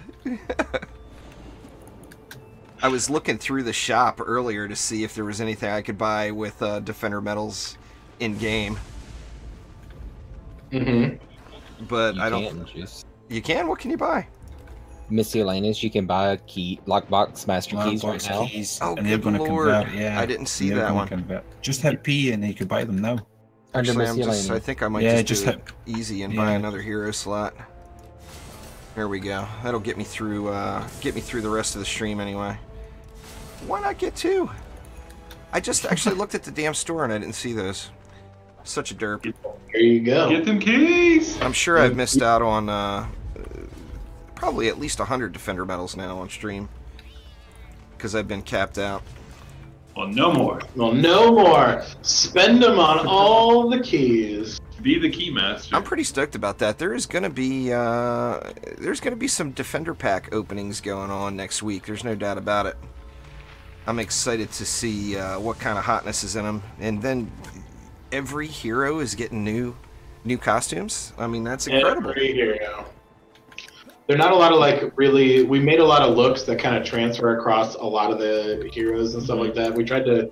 I was looking through the shop earlier to see if there was anything I could buy with Defender medals in game. But You I don't. can, just You can? What can you buy? miscellaneous. You can buy a key, lockbox, master keys right now. Keys, Oh, and they're good going to lord. convert. Yeah, I didn't see they're that gonna one. convert. Just hit P and you can buy them now. Under Actually, miscellaneous. I think I might Yeah, just just do hit- it easy and buy yeah. another hero slot. There we go. That'll get me through the rest of the stream anyway. Why not get two? I just actually looked at the damn store and I didn't see those. Such a derp. There you go. Get them keys. I'm sure I've missed out on probably at least 100 Defender medals now on stream, because I've been capped out. Well, no more. Well, no more. Spend them on all the keys. Be the key master. I'm pretty stoked about that. There's gonna be some Defender pack openings going on next week. There's no doubt about it. I'm excited to see what kind of hotness is in them, and then every hero is getting new costumes. I mean, that's incredible. Every hero. There are not a lot of really. We made a lot of looks that kind of transfer across a lot of the heroes and stuff like that. We tried to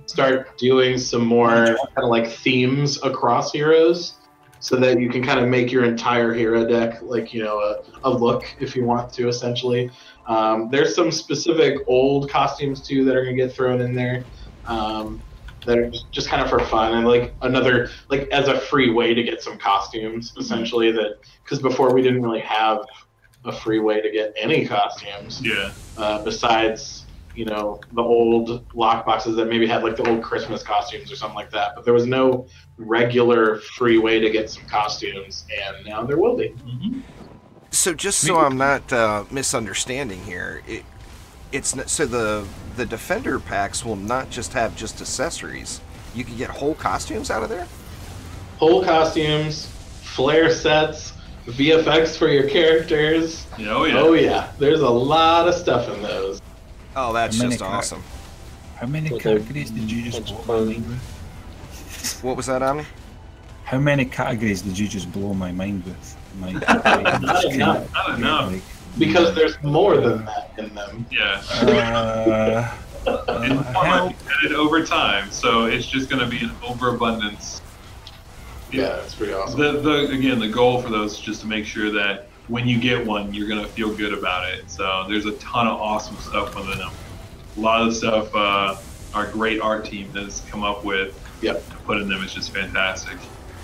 start doing some more kind of themes across heroes, so that you can kind of make your entire hero deck a look if you want to. Essentially, there's some specific old costumes too that are gonna get thrown in there. That are just kind of for fun and another as a free way to get some costumes, essentially, that because before we didn't really have a free way to get any costumes. Yeah. Besides, the old lock boxes that maybe had the old Christmas costumes or something like that. But there was no regular free way to get some costumes, and now there will be. So just so I'm not misunderstanding here, so the Defender packs will not just have accessories. You can get whole costumes out of there? Whole costumes, flare sets, VFX for your characters. Oh yeah. Oh yeah. There's a lot of stuff in those. Oh, that's just awesome. How many categories did you just blow my mind with? What was that, Omni? How many categories did you just blow my mind with? Not enough. I don't know. Because there's more than that in them. Yeah. Help. Added over time, so it's just going to be an overabundance. Yeah, it's pretty awesome. Again, the goal for those is just to make sure that when you get one, you're going to feel good about it. So there's a ton of awesome stuff within them. A lot of the stuff our great art team has come up with to put in them is just fantastic.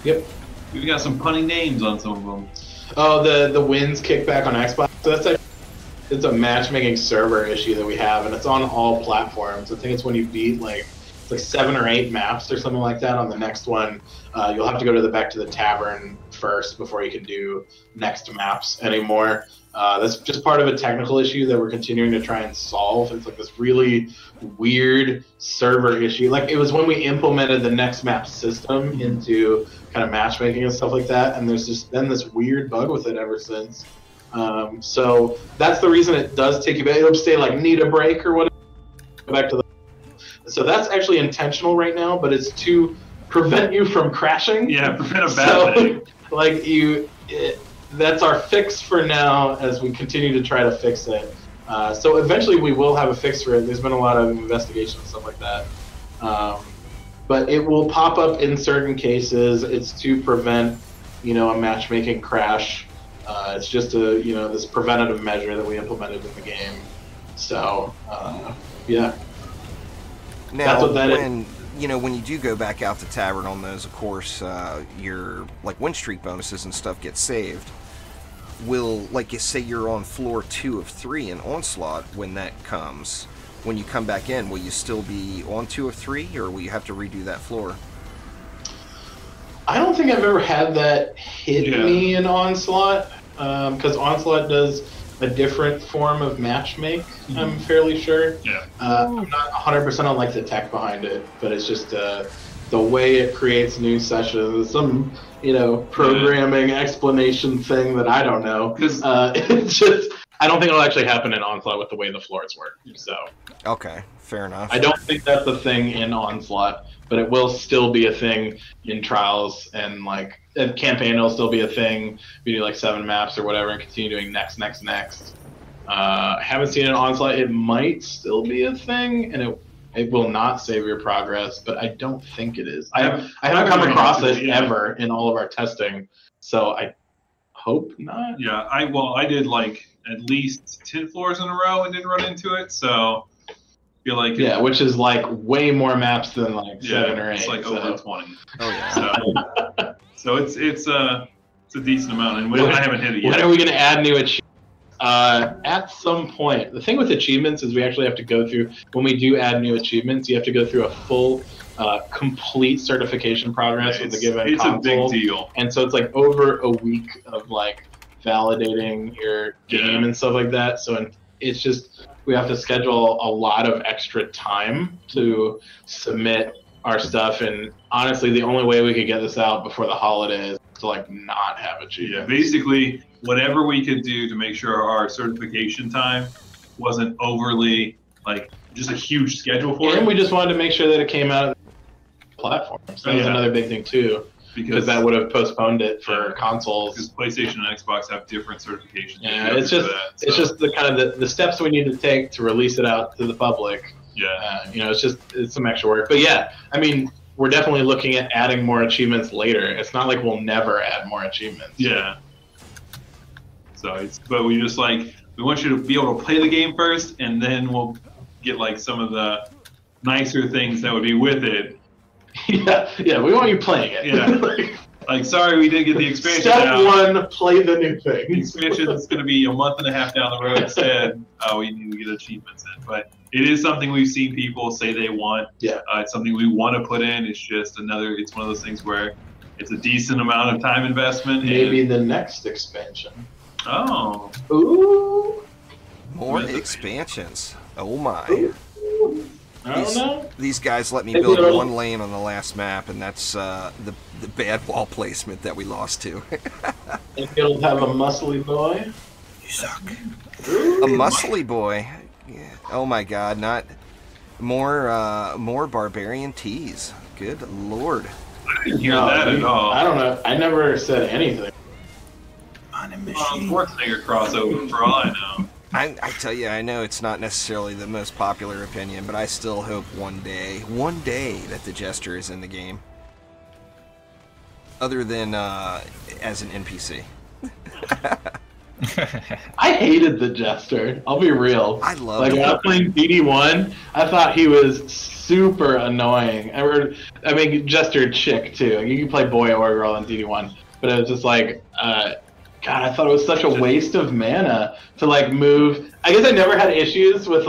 Yep. We've got some punny names on some of them. Oh, the wins kickback on Xbox. So it's a matchmaking server issue that we have, and it's on all platforms. I think it's when you beat it's like 7 or 8 maps or something like that. On the next one, you'll have to go back to the tavern first before you can do next maps anymore. That's just part of a technical issue that we're continuing to try and solve. It's like this really weird server issue. Like, it was when we implemented the next map system into kind of matchmaking and stuff like that, and there's just been this weird bug with it ever since. So that's the reason it does take you back. It'll say like need a break or whatever. Go back to the. So that's actually intentional right now, but it's to prevent you from crashing. Yeah, prevent a bad thing. Like that's our fix for now as we continue to try to fix it. So eventually we will have a fix for it. There's been a lot of investigation and stuff like that. But it will pop up in certain cases. It's to prevent, a matchmaking crash. It's just this preventative measure that we implemented in the game. So, yeah. Now, that's what that is. When you do go back out to tavern on those, of course, your win streak bonuses and stuff get saved. Will, you say you're on floor 2 of 3 in Onslaught when that comes, when you come back in, will you still be on 2 of 3, or will you have to redo that floor? I don't think I've ever had that hit me in Onslaught, because Onslaught does a different form of matchmake, I'm fairly sure. Yeah. I'm not 100% on the tech behind it, but it's just the way it creates new sessions, some programming explanation thing that I don't know. It's just, I don't think it'll actually happen in Onslaught with the way the floors work. So. Okay, fair enough. I don't think that's a thing in Onslaught, but it will still be a thing in Trials, and in campaign it'll still be a thing. We do 7 maps or whatever and continue doing next. I haven't seen it in Onslaught. It might still be a thing, and it will not save your progress, but I don't think it is. I haven't come across it ever in all of our testing, so I hope not. Yeah, I did at least 10 floors in a row and didn't run into it, so I feel like which is way more maps than 7 or 8. It's over 20. Oh yeah. So it's a decent amount, and I haven't hit it yet. When are we going to add new achievements? At some point. The thing with achievements is we actually have to go through, when we do add new achievements, you have to go through a full, complete certification progress with the given console. It's a big deal. And so it's over a week of validating your game and stuff like that. So it's just, we have to schedule a lot of extra time to submit our stuff. And honestly, the only way we could get this out before the holidays is to not have achievements. Yeah, basically, whatever we could do to make sure our certification time wasn't overly just a huge schedule for it. And we just wanted to make sure that it came out of the platform. So that was another big thing too, because that would have postponed it for consoles. Because PlayStation and Xbox have different certifications. Yeah, it's just the kind of the steps we need to take to release it out to the public. Yeah. It's some extra work. But yeah, I mean, we're definitely looking at adding more achievements later. It's not like we'll never add more achievements. Yeah. So but we just we want you to be able to play the game first, and then we'll get some of the nicer things that would be with it. Yeah, we want you playing it. Yeah. Sorry we didn't get the expansion. Step 1, play the new thing. The expansion is going to be a month and a half down the road instead. We need to get achievements in, but it is something we've seen people say they want. Yeah. It's something we want to put in. It's just it's one of those things where it's a decent amount of time investment. Maybe the next expansion. Oh. Ooh. More expansions. Oh my. I don't know. These guys let me build 1 lane on the last map, and that's the bad wall placement that we lost to. Think it'll have a muscly boy? You suck. A muscly boy. Yeah. Oh my God! Not more barbarian teas. Good Lord. I didn't hear that at all. I don't know. I never said anything. On a machine. Schwarzenegger crossover for all I know. I tell you, I know it's not necessarily the most popular opinion, but I still hope one day that the Jester is in the game. Other than as an NPC. I hated the Jester. I'll be real. I love him. When I was playing DD1, I thought he was super annoying. Jester chick too. You can play boy or girl in DD1, but it was just God, I thought it was such a waste of mana to move. I guess I never had issues with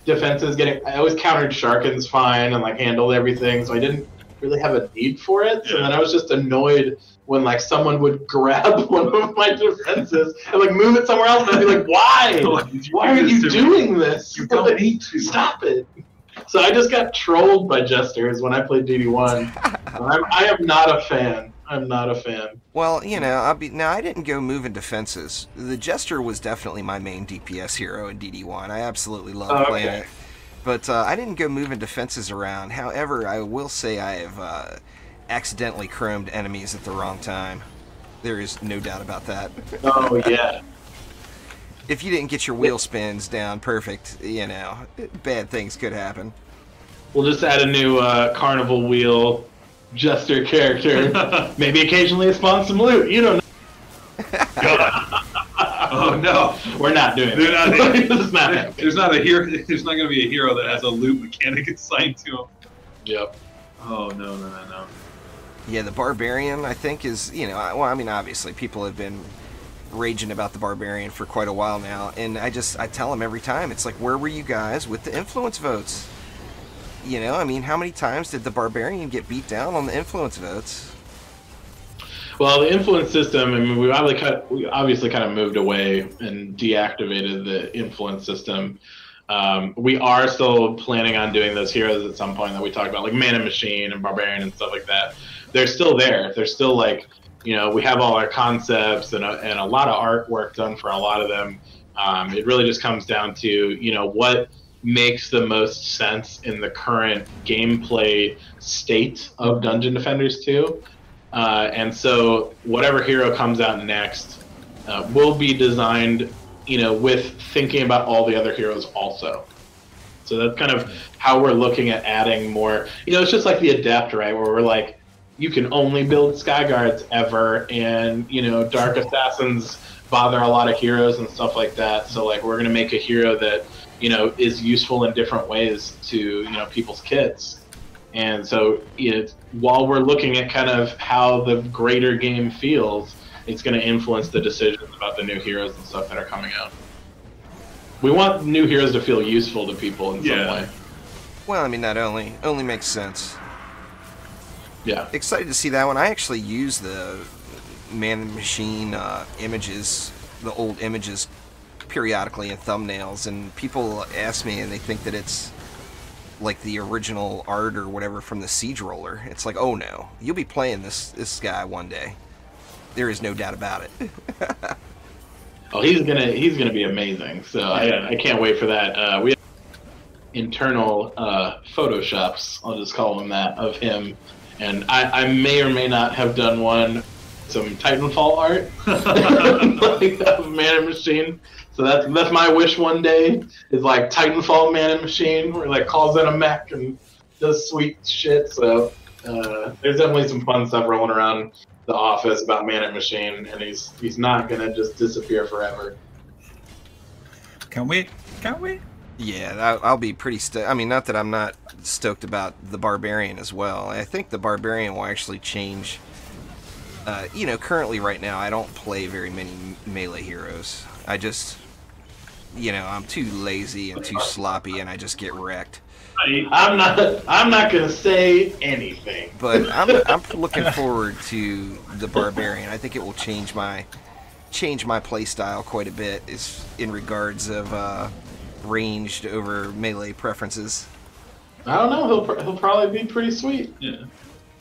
defenses I always countered Sharkins fine and like handled everything, so I didn't really have a need for it. So then I was just annoyed when like someone would grab one of my defenses and like move it somewhere else, and I'd be like, why? Why are you doing this? You don't need to. Stop it. So I just got trolled by jesters when I played DD1. I am not a fan. I'm not a fan. Well, you know, I didn't go moving defenses. The Jester was definitely my main DPS hero in DD1. I absolutely loved playing it. But I didn't go moving defenses around. However, I will say I have accidentally chromed enemies at the wrong time. There is no doubt about that. Oh, yeah. If you didn't get your wheel spins down perfect, you know, bad things could happen. We'll just add a new Carnival Wheel Jester character. Maybe occasionally spawn some loot. You don't know. Oh no, we're not doing it. This is not happening. There's not a hero. There's not going to be a hero that has a loot mechanic assigned to him. Yep. Oh no. Yeah, the Barbarian, I think, is, you know, well, I mean, obviously, people have been raging about the Barbarian for quite a while now, and I tell them every time, it's like, where were you guys with the influence votes? You know, I mean, how many times did the Barbarian get beat down on the influence votes? Well, the influence system, I mean, we obviously kind of moved away and deactivated the influence system. We are still planning on doing those heroes at some point that we talked about, like Man and Machine and Barbarian and stuff like that. They're still there. They're still like, you know, we have all our concepts and a lot of artwork done for a lot of them. It really just comes down to, you know, what makes the most sense in the current gameplay state of Dungeon Defenders 2. And so whatever hero comes out next will be designed, you know, with thinking about all the other heroes also. So that's kind of how we're looking at adding more. You know, it's just like the Adept, right, where we're like, you can only build Skyguards ever, and, you know, Dark Assassins bother a lot of heroes and stuff like that. So, like, we're going to make a hero that, you know, is useful in different ways to, you know, people's kits. And so while we're looking at kind of how the greater game feels, it's going to influence the decisions about the new heroes and stuff that are coming out. We want new heroes to feel useful to people in some way. Well, I mean, that only makes sense. Yeah. Excited to see that one. I actually use the Man and Machine images, the old images, periodically in thumbnails, and people ask me and they think that it's like the original art or whatever from the Siege Roller. It's like, oh no, you'll be playing this guy one day. There is no doubt about it. Oh, he's gonna be amazing. So I can't wait for that. We have internal photoshops, I'll just call them that, of him, and I may or may not have done some Titanfall art, like of Man and Machine. So that's my wish one day, is like Titanfall Man and Machine, where he like calls in a mech and does sweet shit. So there's definitely some fun stuff rolling around the office about Man and Machine, and he's not gonna just disappear forever. Can't wait. Yeah, I'll be pretty stoked. I mean, not that I'm not stoked about the Barbarian as well. I think the Barbarian will actually change. You know, currently right now I don't play very many melee heroes. I just, you know, I'm too lazy and too sloppy, and I just get wrecked. I'm not gonna say anything. But I'm looking forward to the Barbarian. I think it will change my play style quite a bit, is in regards of ranged over melee preferences. I don't know. He'll probably be pretty sweet. Yeah.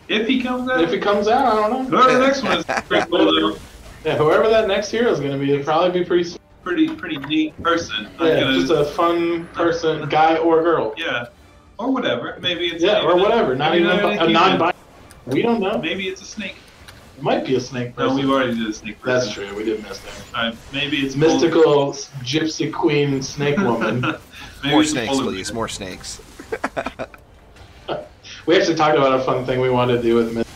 If he comes out. If he comes out, I don't know. Whoever the next one is pretty cool. Yeah, whoever that next hero is gonna be, it'll probably be pretty sweet. Pretty neat person. Yeah, just a fun person, guy or girl. Yeah. Or whatever. Maybe it's or whatever. Not even a non-binary. We don't know. Maybe it's a snake. It might be a snake person. No, we've already did a snake person. That's true. We did miss that. Maybe it's mystical gypsy queen snake woman. More snakes, please. More snakes. We actually talked about a fun thing we wanted to do with Myth.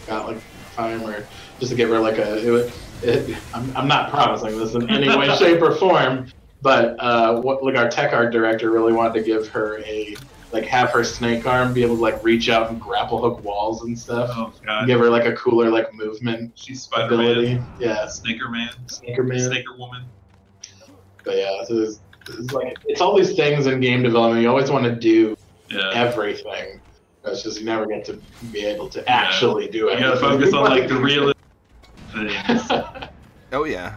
Got like time, or just to give her like I'm not promising this in any way, shape, or form, but like our tech art director really wanted to give her have her snake arm be able to like reach out and grapple hook walls and stuff. Oh god. Give her like a cooler like movement. She's ability. Spider-Man. Yeah. Snaker Man. Snaker Man. Snaker Woman. But yeah, so it's all these things in game development. You always want to do Yeah. everything. That's just you never get to be able to actually do it. You gotta focus on like the real things. Oh yeah.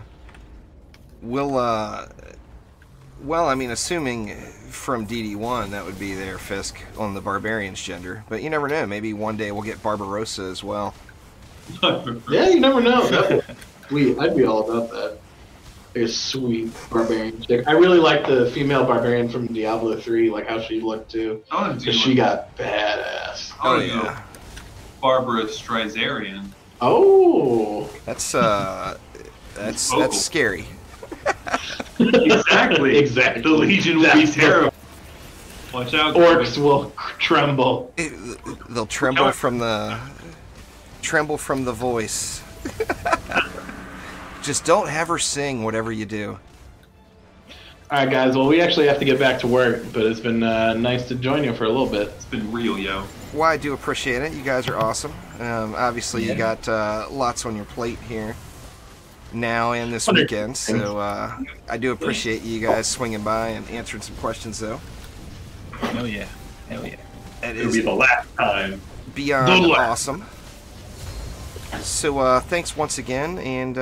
Well, I mean, assuming from DD1 that would be their Fisk on the Barbarian's gender, but you never know. Maybe one day we'll get Barbarossa as well. Yeah, you never know. Sweet, I'd be all about that. Like a sweet barbarian chick. I really like the female barbarian from Diablo 3, like how she looked too. Because she got badass. Oh yeah. Barbara Streisand. Oh. That's scary. Exactly. Exactly. The Legion will be terrible. Watch out. Orcs will tremble. They'll tremble from the voice. Just don't have her sing whatever you do. Alright guys, well we actually have to get back to work, but it's been nice to join you for a little bit. It's been real, yo. Well, I do appreciate it. You guys are awesome. Obviously you got lots on your plate here now and this weekend, so I do appreciate you guys swinging by and answering some questions though. Hell yeah. Hell yeah. It'll be the last time. Beyond awesome. So thanks once again, and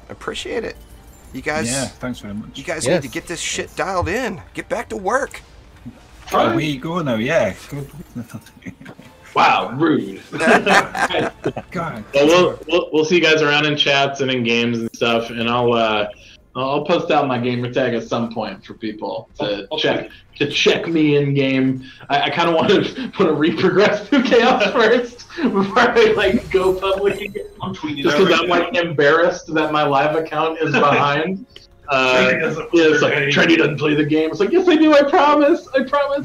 appreciate it. You guys. Yeah, thanks very much. You guys need to get this shit dialed in. Get back to work. Oh, where you go now? Yeah. Go. Wow, rude. God. Well, we'll see you guys around in chats and in games and stuff, and I'll post out my gamer tag at some point for people to check me in game. I kind of want to reprogress through chaos first before I go public again. I'm tweeting just because I'm embarrassed that my live account is behind. It's like Trendy doesn't play the game. It's like, yes I do. I promise,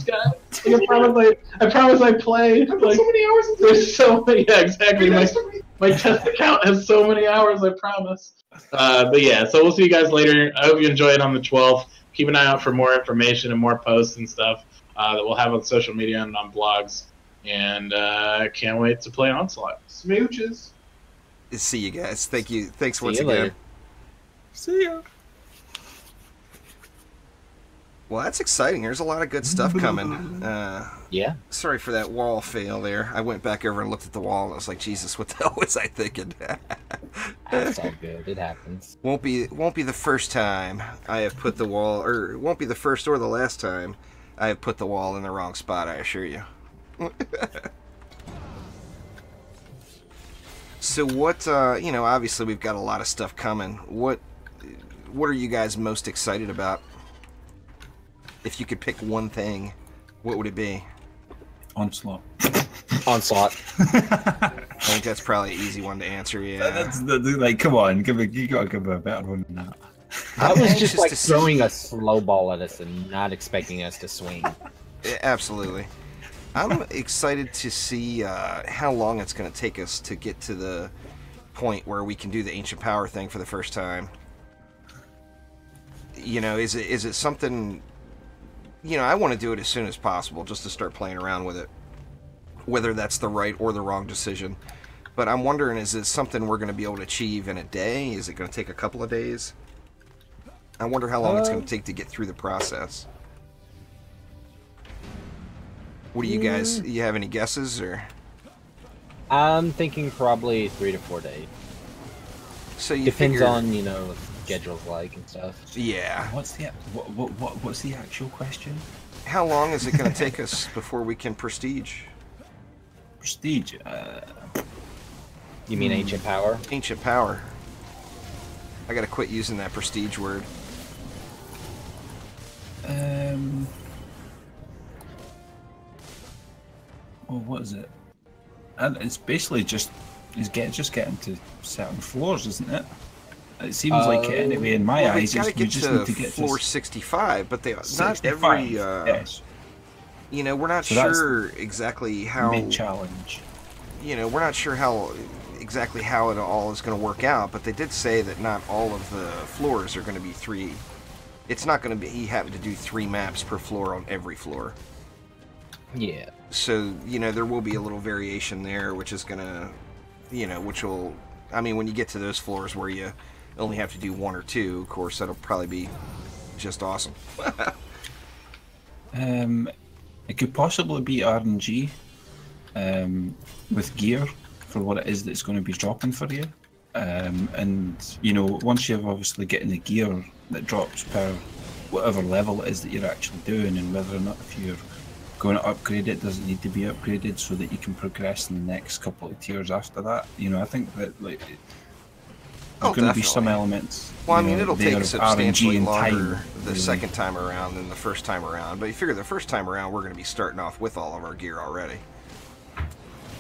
guys. I promise I play. I've got so many hours. There's so many. Yeah, exactly. My test account has so many hours. I promise. But yeah, so we'll see you guys later. I hope you enjoy it on the 12th. Keep an eye out for more information and more posts and stuff that we'll have on social media and on blogs. And can't wait to play Onslaught. Smooches. See you guys. Thank you. Thanks See once you again. later. See ya. Well, that's exciting. There's a lot of good stuff coming. Yeah. Sorry for that wall fail there. I went back over and looked at the wall and I was like, Jesus, what the hell was I thinking? That's all good. It happens. Won't be the first time I have put the wall, or it won't be the first or the last time I have put the wall in the wrong spot, I assure you. So what, obviously we've got a lot of stuff coming. What are you guys most excited about? If you could pick one thing, what would it be? Onslaught. Onslaught. I think that's probably an easy one to answer, yeah. That's like, come on, you gotta give a better one than that. I was just like throwing a slow ball at us and not expecting us to swing. Absolutely. I'm excited to see how long it's going to take us to get to the point where we can do the Ancient Power thing for the first time. Is it something... I want to do it as soon as possible, just to start playing around with it. Whether that's the right or the wrong decision. But I'm wondering, is it something we're going to be able to achieve in a day? Is it going to take a couple of days? I wonder how long it's going to take to get through the process. What do you guys... You have any guesses, or...? I'm thinking probably 3 to 4 days. So you Depends figure... on, what the schedule's like and stuff. Yeah. What's the actual question? How long is it going to take us before we can prestige? Prestige. You mean Ancient Power? Ancient Power. I got to quit using that prestige word. Well, what is it? And it's basically just getting to certain floors, isn't it? It seems like it anyway in my eyes. We just need to get floor 65, but they 65, not every. Yes. We're not sure exactly how. Mid-challenge. We're not sure how exactly how it all is going to work out, but they did say that not all of the floors are going to be 3. It's not going to be. He happened to do 3 maps per floor on every floor. Yeah. So, there will be a little variation there, which is going to, which will, when you get to those floors where you only have to do 1 or 2, of course, that'll probably be just awesome. It could possibly be RNG with gear for what it is that's going to be dropping for you. And, you know, once you've obviously getting the gear that drops per whatever level it is that you're actually doing, and whether or not if you're going to upgrade it, does it need to be upgraded so that you can progress in the next couple of tiers after that? You know, I think that, like, there's going to be some elements. Well, I mean, it'll take substantially time, longer the really. second time around than the first time around. But you figure the first time around, we're going to be starting off with all of our gear already.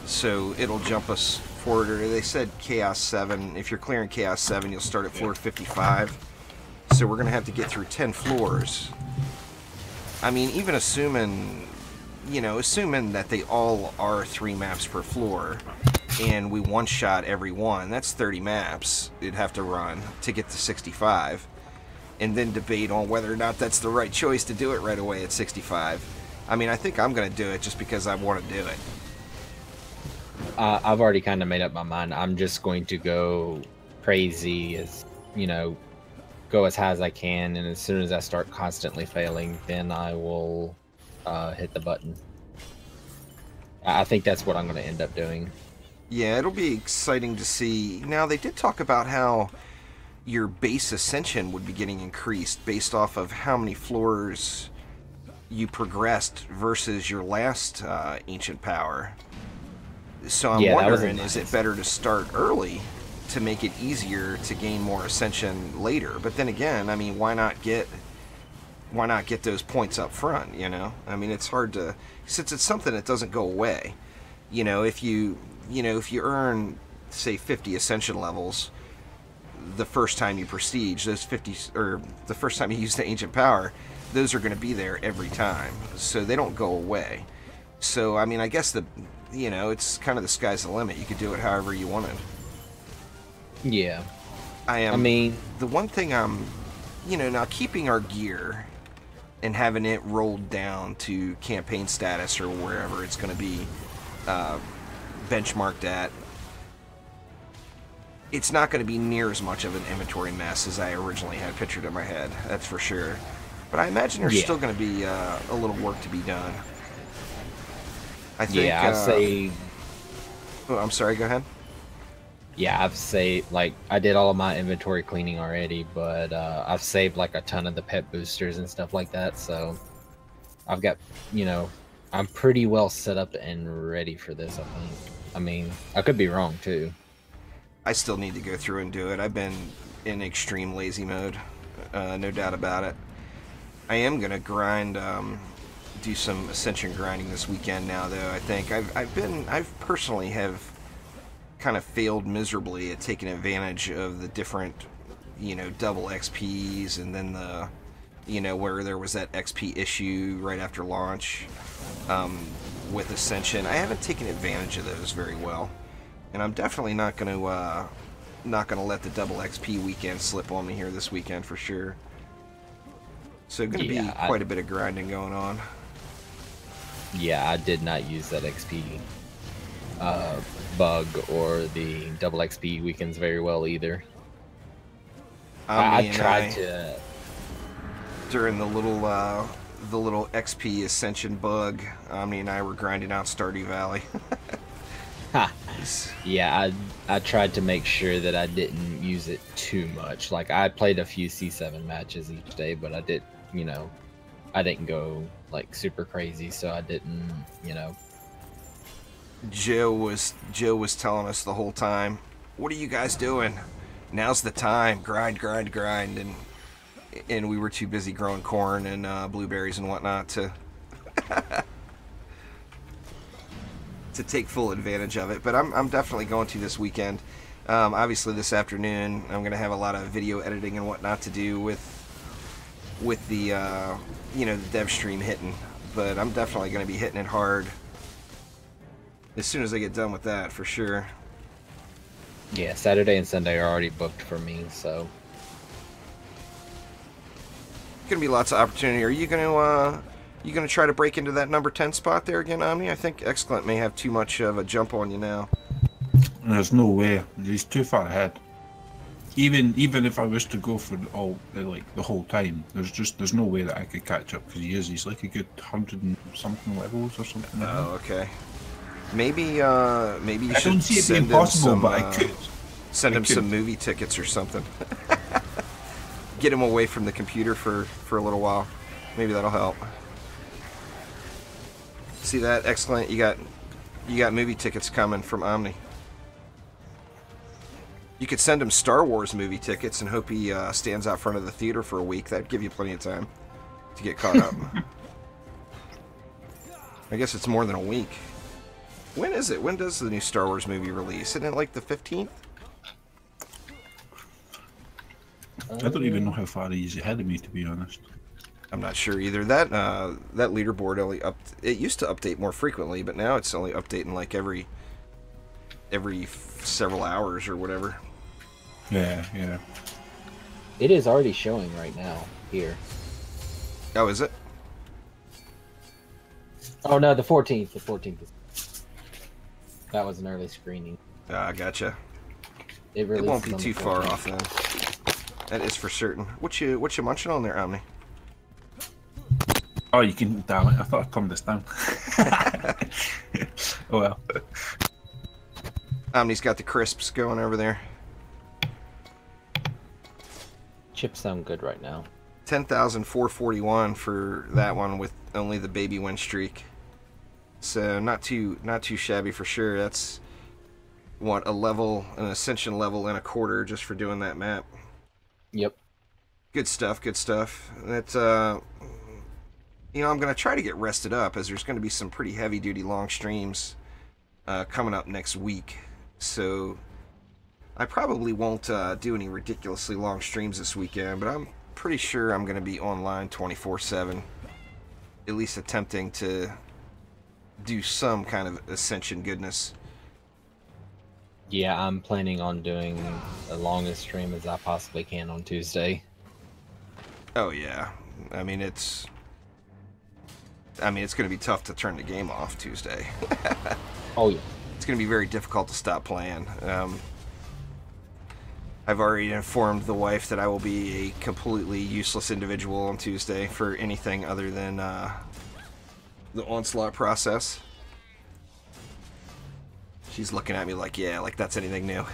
So it'll jump us forward. They said Chaos 7. If you're clearing Chaos 7, you'll start at floor 55. So we're going to have to get through 10 floors. I mean, even assuming, you know, assuming that they all are 3 maps per floor, and we one-shot every one, that's 30 maps it'd have to run to get to 65, and then debate on whether or not that's the right choice to do it right away at 65. I mean, I think I'm going to do it just because I want to do it. I've already kind of made up my mind. I'm just going to go crazy, as you know, go as high as I can, and as soon as I start constantly failing, then I will hit the button. I think that's what I'm going to end up doing. Yeah, it'll be exciting to see. Now, they did talk about how your base ascension would be getting increased based off of how many floors you progressed versus your last ancient power. So I'm wondering, is it better to start early to make it easier to gain more ascension later? But then again, I mean, why not get those points up front, you know? I mean, it's hard to, since it's something that doesn't go away. You know, if you earn, say, 50 ascension levels the first time you prestige, those 50, or the first time you use the ancient power, those are going to be there every time, so they don't go away. So I mean, I guess you know, it's kind of the sky's the limit. You could do it however you wanted. Yeah. I mean, the one thing I'm, you know, now keeping our gear and having it rolled down to campaign status or wherever it's going to be benchmarked at, it's not going to be near as much of an inventory mess as I originally had pictured in my head. That's for sure. But I imagine there's still going to be a little work to be done. I think. Yeah, I'd say. Oh, I'm sorry. Go ahead. Yeah, I've saved, like, I did all of my inventory cleaning already, but I've saved like a ton of the pet boosters and stuff like that. So I've got, you know, I'm pretty well set up and ready for this, I think. I mean, I could be wrong too. I still need to go through and do it. I've been in extreme lazy mode, no doubt about it. I am gonna grind, do some Ascension grinding this weekend now, though. I think I've personally have kind of failed miserably at taking advantage of the different, you know, double XPs, and then the, you know, where there was that XP issue right after launch with Ascension. I haven't taken advantage of those very well, and I'm definitely not gonna let the double XP weekend slip on me here this weekend for sure. So gonna be quite a bit of grinding going on. Yeah, I did not use that XP bug or the double XP weekends very well either. I tried to during the little XP Ascension bug. Omni and I were grinding out Stardew Valley. Yeah, I tried to make sure that I didn't use it too much. Like, I played a few C7 matches each day, but I did, you know, I didn't go like super crazy, so I didn't, you know. Joe was telling us the whole time, "What are you guys doing? Now's the time. Grind, grind, grind." And we were too busy growing corn and blueberries and whatnot to to take full advantage of it. But I'm definitely going to this weekend. Obviously, this afternoon I'm going to have a lot of video editing and whatnot to do with the you know, the dev stream hitting. But I'm definitely going to be hitting it hard as soon as I get done with that, for sure. Yeah, Saturday and Sunday are already booked for me, so gonna be lots of opportunity. Are you gonna try to break into that number 10 spot there again, Omni? I think Excellent may have too much of a jump on you now. There's no way. He's too far ahead. even if I was to go for the whole time, there's no way that I could catch up because he's like a good 100 and something levels or something. Oh, okay. Maybe you should don't see it being send possible, him some, but I could. Send him some movie tickets or something. Get him away from the computer for a little while. Maybe that'll help. See that? Excellent. You got movie tickets coming from Omni. You could send him Star Wars movie tickets and hope he stands out front of the theater for a week. That'd give you plenty of time to get caught up. I guess it's more than a week. When is it? When does the new Star Wars movie release? Isn't it like the 15th? I don't even know how far he's ahead of me, to be honest. I'm not sure either. That leaderboard only it used to update more frequently, but now it's only updating like every several hours or whatever. Yeah. It is already showing right now here. Oh, is it? Oh no, the 14th. The 14th. That was an early screening. Ah, gotcha. It won't be too far off then. That is for certain. What you munching on there, Omni? Oh, you can. Damn it! I thought I turned this down. Oh well. Omni's got the crisps going over there. Chips sound good right now. 10,441 for that one with only the baby win streak. So not too shabby for sure. That's what, an ascension level and a quarter just for doing that map. Yep. Good stuff. That's you know, I'm gonna try to get rested up as there's gonna be some pretty heavy duty long streams coming up next week. So I probably won't do any ridiculously long streams this weekend, but I'm pretty sure I'm gonna be online 24/7, at least attempting to do some kind of ascension goodness. Yeah, I'm planning on doing the longest stream as I possibly can on Tuesday. Oh yeah, I mean it's going to be tough to turn the game off Tuesday. Oh yeah, it's going to be very difficult to stop playing. I've already informed the wife that I will be a completely useless individual on Tuesday for anything other than the Onslaught process. She's looking at me like, yeah, like that's anything new.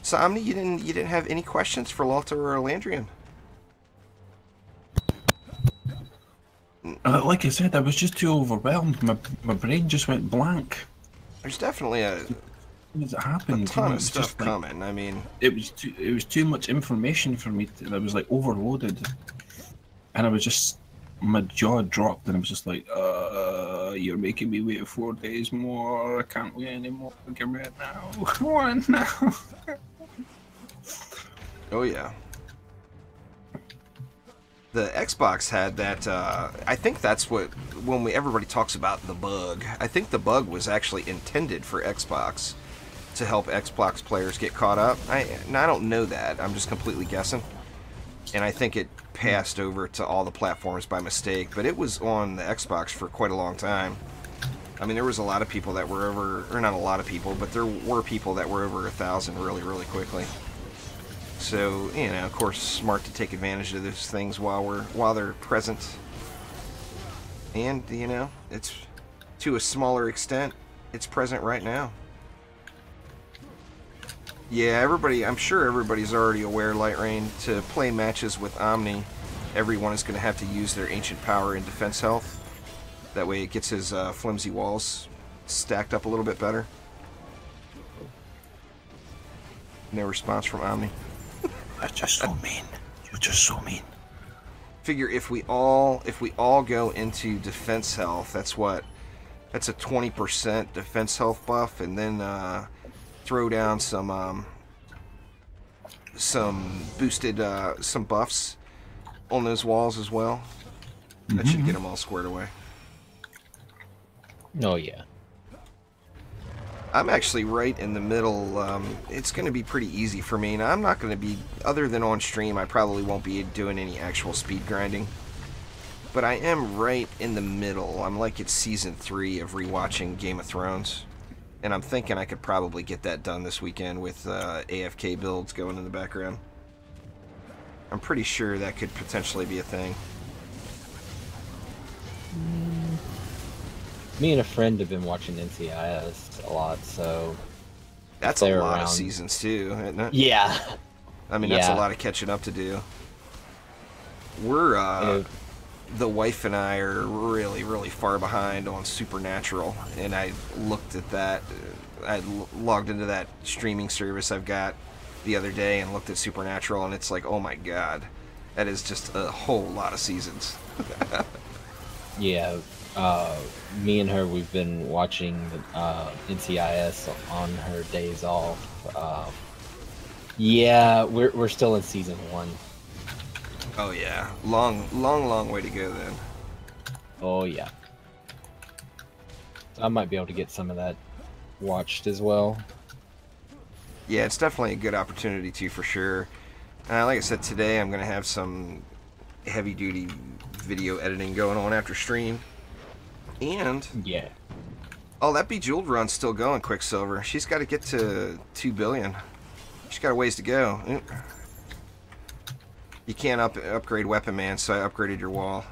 So Omni, you didn't have any questions for Lawlta or Elandrian? Like I said, I was just too overwhelmed. My brain just went blank. There's definitely a ton of stuff coming. I mean, it was too much information for me. I was like overloaded, and I was just, my jaw dropped, and I was just like, you're making me wait 4 days more. I can't wait anymore. Give me it now. One now. Oh yeah. The Xbox had that, I think that's what, when everybody talks about the bug, I think the bug was actually intended for Xbox, to help Xbox players get caught up. I don't know that, I'm just completely guessing. And I think it passed over to all the platforms by mistake, but it was on the Xbox for quite a long time. I mean, there was a lot of people that were over, or not a lot of people, but there were people that were over 1,000 really, really quickly. So, you know, of course, smart to take advantage of those things while they're present. And, you know, it's, to a smaller extent, it's present right now. Yeah, I'm sure everybody's already aware, Light Rain, to play matches with Omni, everyone is going to have to use their Ancient Power and Defense Health. That way it gets his flimsy walls stacked up a little bit better. No response from Omni. That's just so mean. You're just so mean. Figure if we all go into defense health, that's a 20% defense health buff, and then throw down some boosted some buffs on those walls as well. That should get them all squared away. Oh yeah. I'm actually right in the middle. It's going to be pretty easy for me. Now, I'm not going to be, other than on stream, I probably won't be doing any actual speed grinding. But I am right in the middle. I'm like at Season 3 of rewatching Game of Thrones. And I'm thinking I could probably get that done this weekend with AFK builds going in the background. I'm pretty sure that could potentially be a thing. Me and a friend have been watching NCIS a lot, so... That's a lot of seasons, too, isn't it? Yeah. I mean, that's a lot of catching up to do. We're, the wife and I are really, really far behind on Supernatural, and I looked at that. I logged into that streaming service I've got the other day and looked at Supernatural, and it's like, oh my god, that is just a whole lot of seasons. Yeah, me and her, we've been watching NCIS on her days off. Yeah, we're still in season 1. Oh yeah, long way to go then. Oh yeah. I might be able to get some of that watched as well. Yeah, it's definitely a good opportunity too, for sure. Like I said, today I'm gonna have some heavy-duty video editing going on after stream. And yeah. Oh, that Bejeweled run's still going, Quicksilver. She's got to get to 2 billion. She's got a ways to go. You can't upgrade Weapon Man, so I upgraded your wall.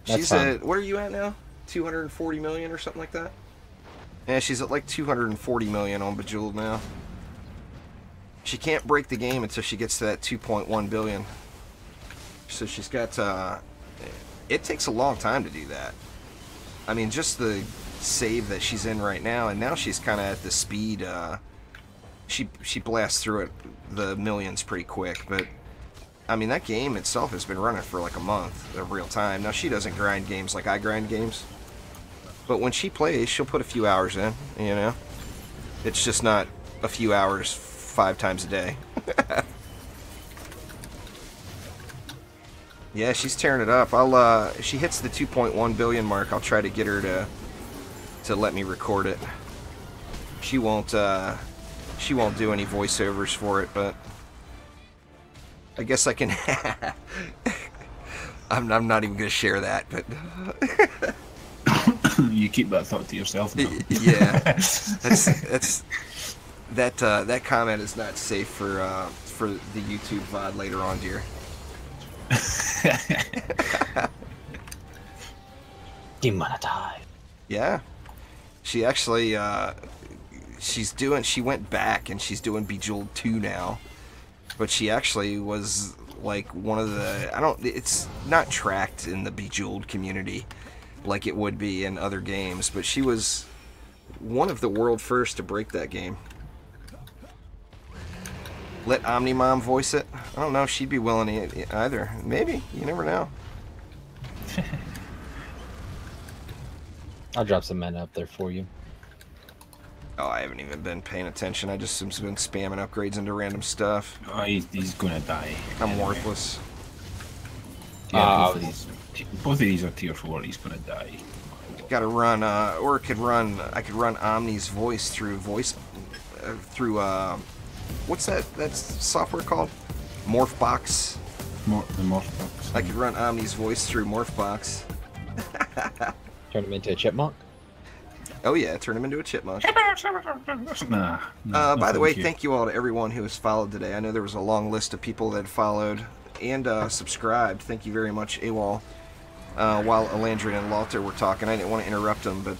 She's at, where are you at now? 240 million or something like that? Yeah, she's at like 240 million on Bejeweled now. She can't break the game until she gets to that 2.1 billion. So she's got, it takes a long time to do that. I mean, just the save that she's in right now, and now she's kind of at the speed, she blasts through it, the millions pretty quick, but I mean, that game itself has been running for like a month of real time. Now, she doesn't grind games like I grind games, but when she plays, she'll put a few hours in, you know? It's just not a few hours 5 times a day. Yeah, she's tearing it up. She hits the 2.1 billion mark, I'll try to get her to let me record it. She won't do any voiceovers for it, but I guess I can. I'm not even gonna share that, but you keep that thought to yourself now. Yeah, that comment is not safe for the YouTube VOD later on, dear. Demonetized. Yeah, she actually she went back and she's doing Bejeweled 2 now, but she actually was like one of the, it's not tracked in the Bejeweled community like it would be in other games, but she was one of the world first to break that game. Let Omni Mom voice it. I don't know if she'd be willing to either. Maybe, you never know. I'll drop some mana up there for you. Oh, I haven't even been paying attention. I just have been spamming upgrades into random stuff. Oh, he's gonna die. I'm worthless. Yeah, both of these are tier 4. He's gonna die. Gotta run, or I could run Omni's voice through what's that software called? Morphbox. The Morphbox. I could run Omni's voice through Morphbox. Turn him into a chipmunk? Oh yeah, turn him into a chipmunk. Nah, by the way, thank you all to everyone who has followed today. I know there was a long list of people that followed and subscribed. Thank you very much, AWOL. While Elandrian and Lawlta were talking, I didn't want to interrupt them, but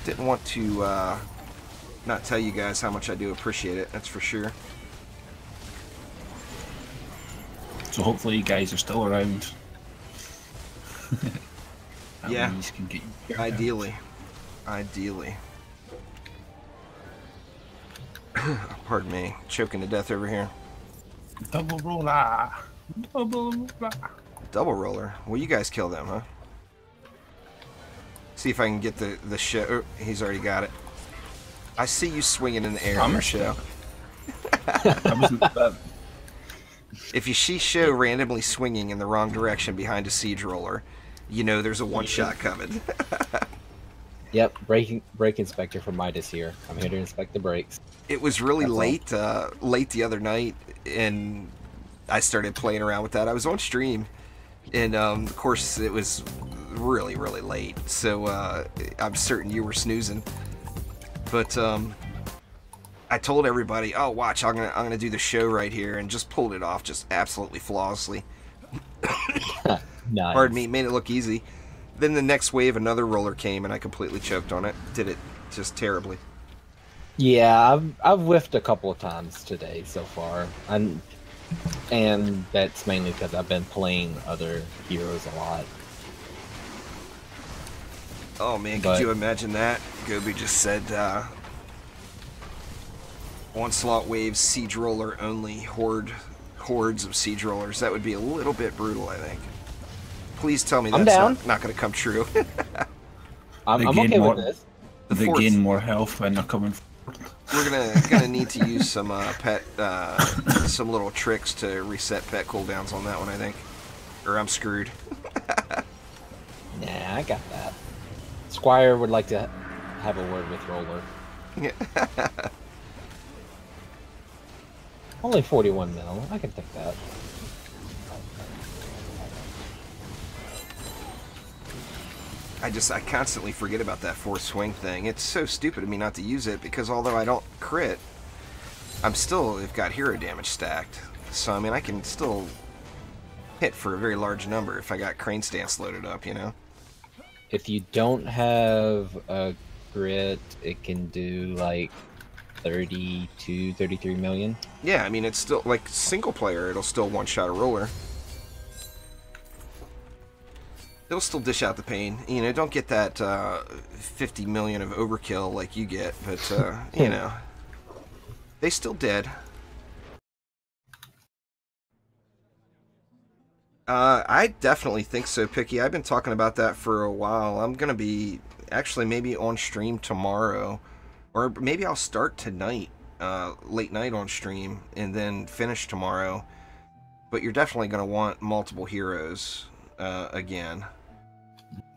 didn't want to not tell you guys how much I do appreciate it. That's for sure. So hopefully you guys are still around. Yeah, can get you ideally. Pardon me, choking to death over here. Double roller. Double roller. Well, you guys kill them, huh? See if I can get the show. Oh, he's already got it. I see you swinging in the air. I'm a show. That wasn't bad. If you see show randomly swinging in the wrong direction behind a siege roller, you know there's a one-shot coming. Yep, brake inspector for Midas here. I'm here to inspect the brakes. It was really late the other night, and I started playing around with that. I was on stream, and of course it was really, really late, so I'm certain you were snoozing. But I told everybody, "Oh, watch, I'm gonna do the show right here," and just pulled it off just absolutely flawlessly. Nice. Pardon me, made it look easy. Then the next wave, another roller came, and I completely choked on it. Did it just terribly. Yeah, I've whiffed a couple of times today so far, and that's mainly because I've been playing other heroes a lot. Oh man, could you imagine that? Gobi just said, Onslaught waves, siege roller only, hordes of siege rollers. That would be a little bit brutal, I think. Please tell me that's not going to come true. I'm okay with this. They gain more health when they're coming forward. We're gonna need to use some some little tricks to reset pet cooldowns on that one, I think. Or I'm screwed. Nah, I got that. Squire would like to have a word with Roller. Yeah. Only 41 mil. I can take that. I constantly forget about that force swing thing. It's so stupid of me not to use it because although I don't crit, I've got hero damage stacked. So I mean I can still hit for a very large number if I got Crane Stance loaded up, you know? If you don't have a crit, it can do like 32, 33 million. Yeah, I mean it's still like single player, it'll still one-shot a roller. It'll still dish out the pain. You know, don't get that 50 million of overkill like you get, but, you know, they still dead. I definitely think so, Picky. I've been talking about that for a while. I'm going to be actually maybe on stream tomorrow, or maybe I'll start tonight, late night on stream, and then finish tomorrow. But you're definitely going to want multiple heroes again.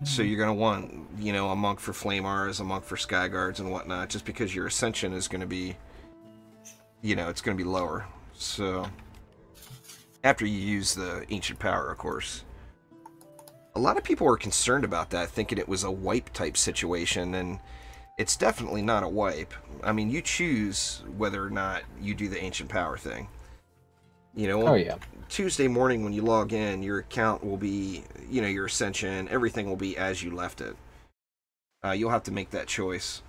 So you're going to want, you know, a monk for Flame Auras, a monk for Sky Guards and whatnot, just because your Ascension is going to be, you know, it's going to be lower. So, after you use the Ancient Power, of course. A lot of people were concerned about that, thinking it was a wipe type situation, and it's definitely not a wipe. I mean, you choose whether or not you do the Ancient Power thing. You know, oh yeah. Tuesday morning when you log in, your account will be, you know, your Ascension, everything will be as you left it. You'll have to make that choice.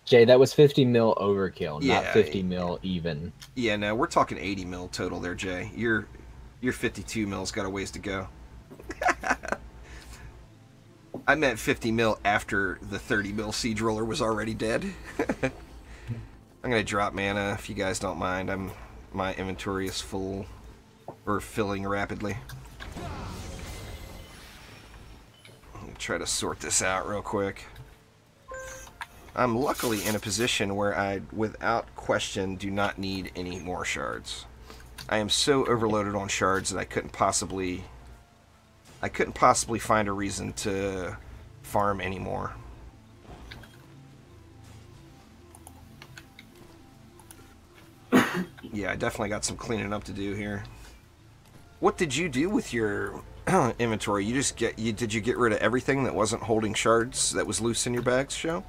Jay, that was 50 mil overkill, yeah, not 50 mil even. Yeah, no, we're talking 80 mil total there, Jay. Your 52 mil's got a ways to go. I meant 50 mil after the 30 mil siege roller was already dead. I'm gonna drop mana if you guys don't mind. My inventory is full, or filling rapidly. Let me try to sort this out real quick. I'm luckily in a position where I, without question, do not need any more shards. I am so overloaded on shards that I couldn't possibly find a reason to farm anymore. Yeah, I definitely got some cleaning up to do here. What did you do with your inventory? Did you get rid of everything that wasn't holding shards that was loose in your bags, Show?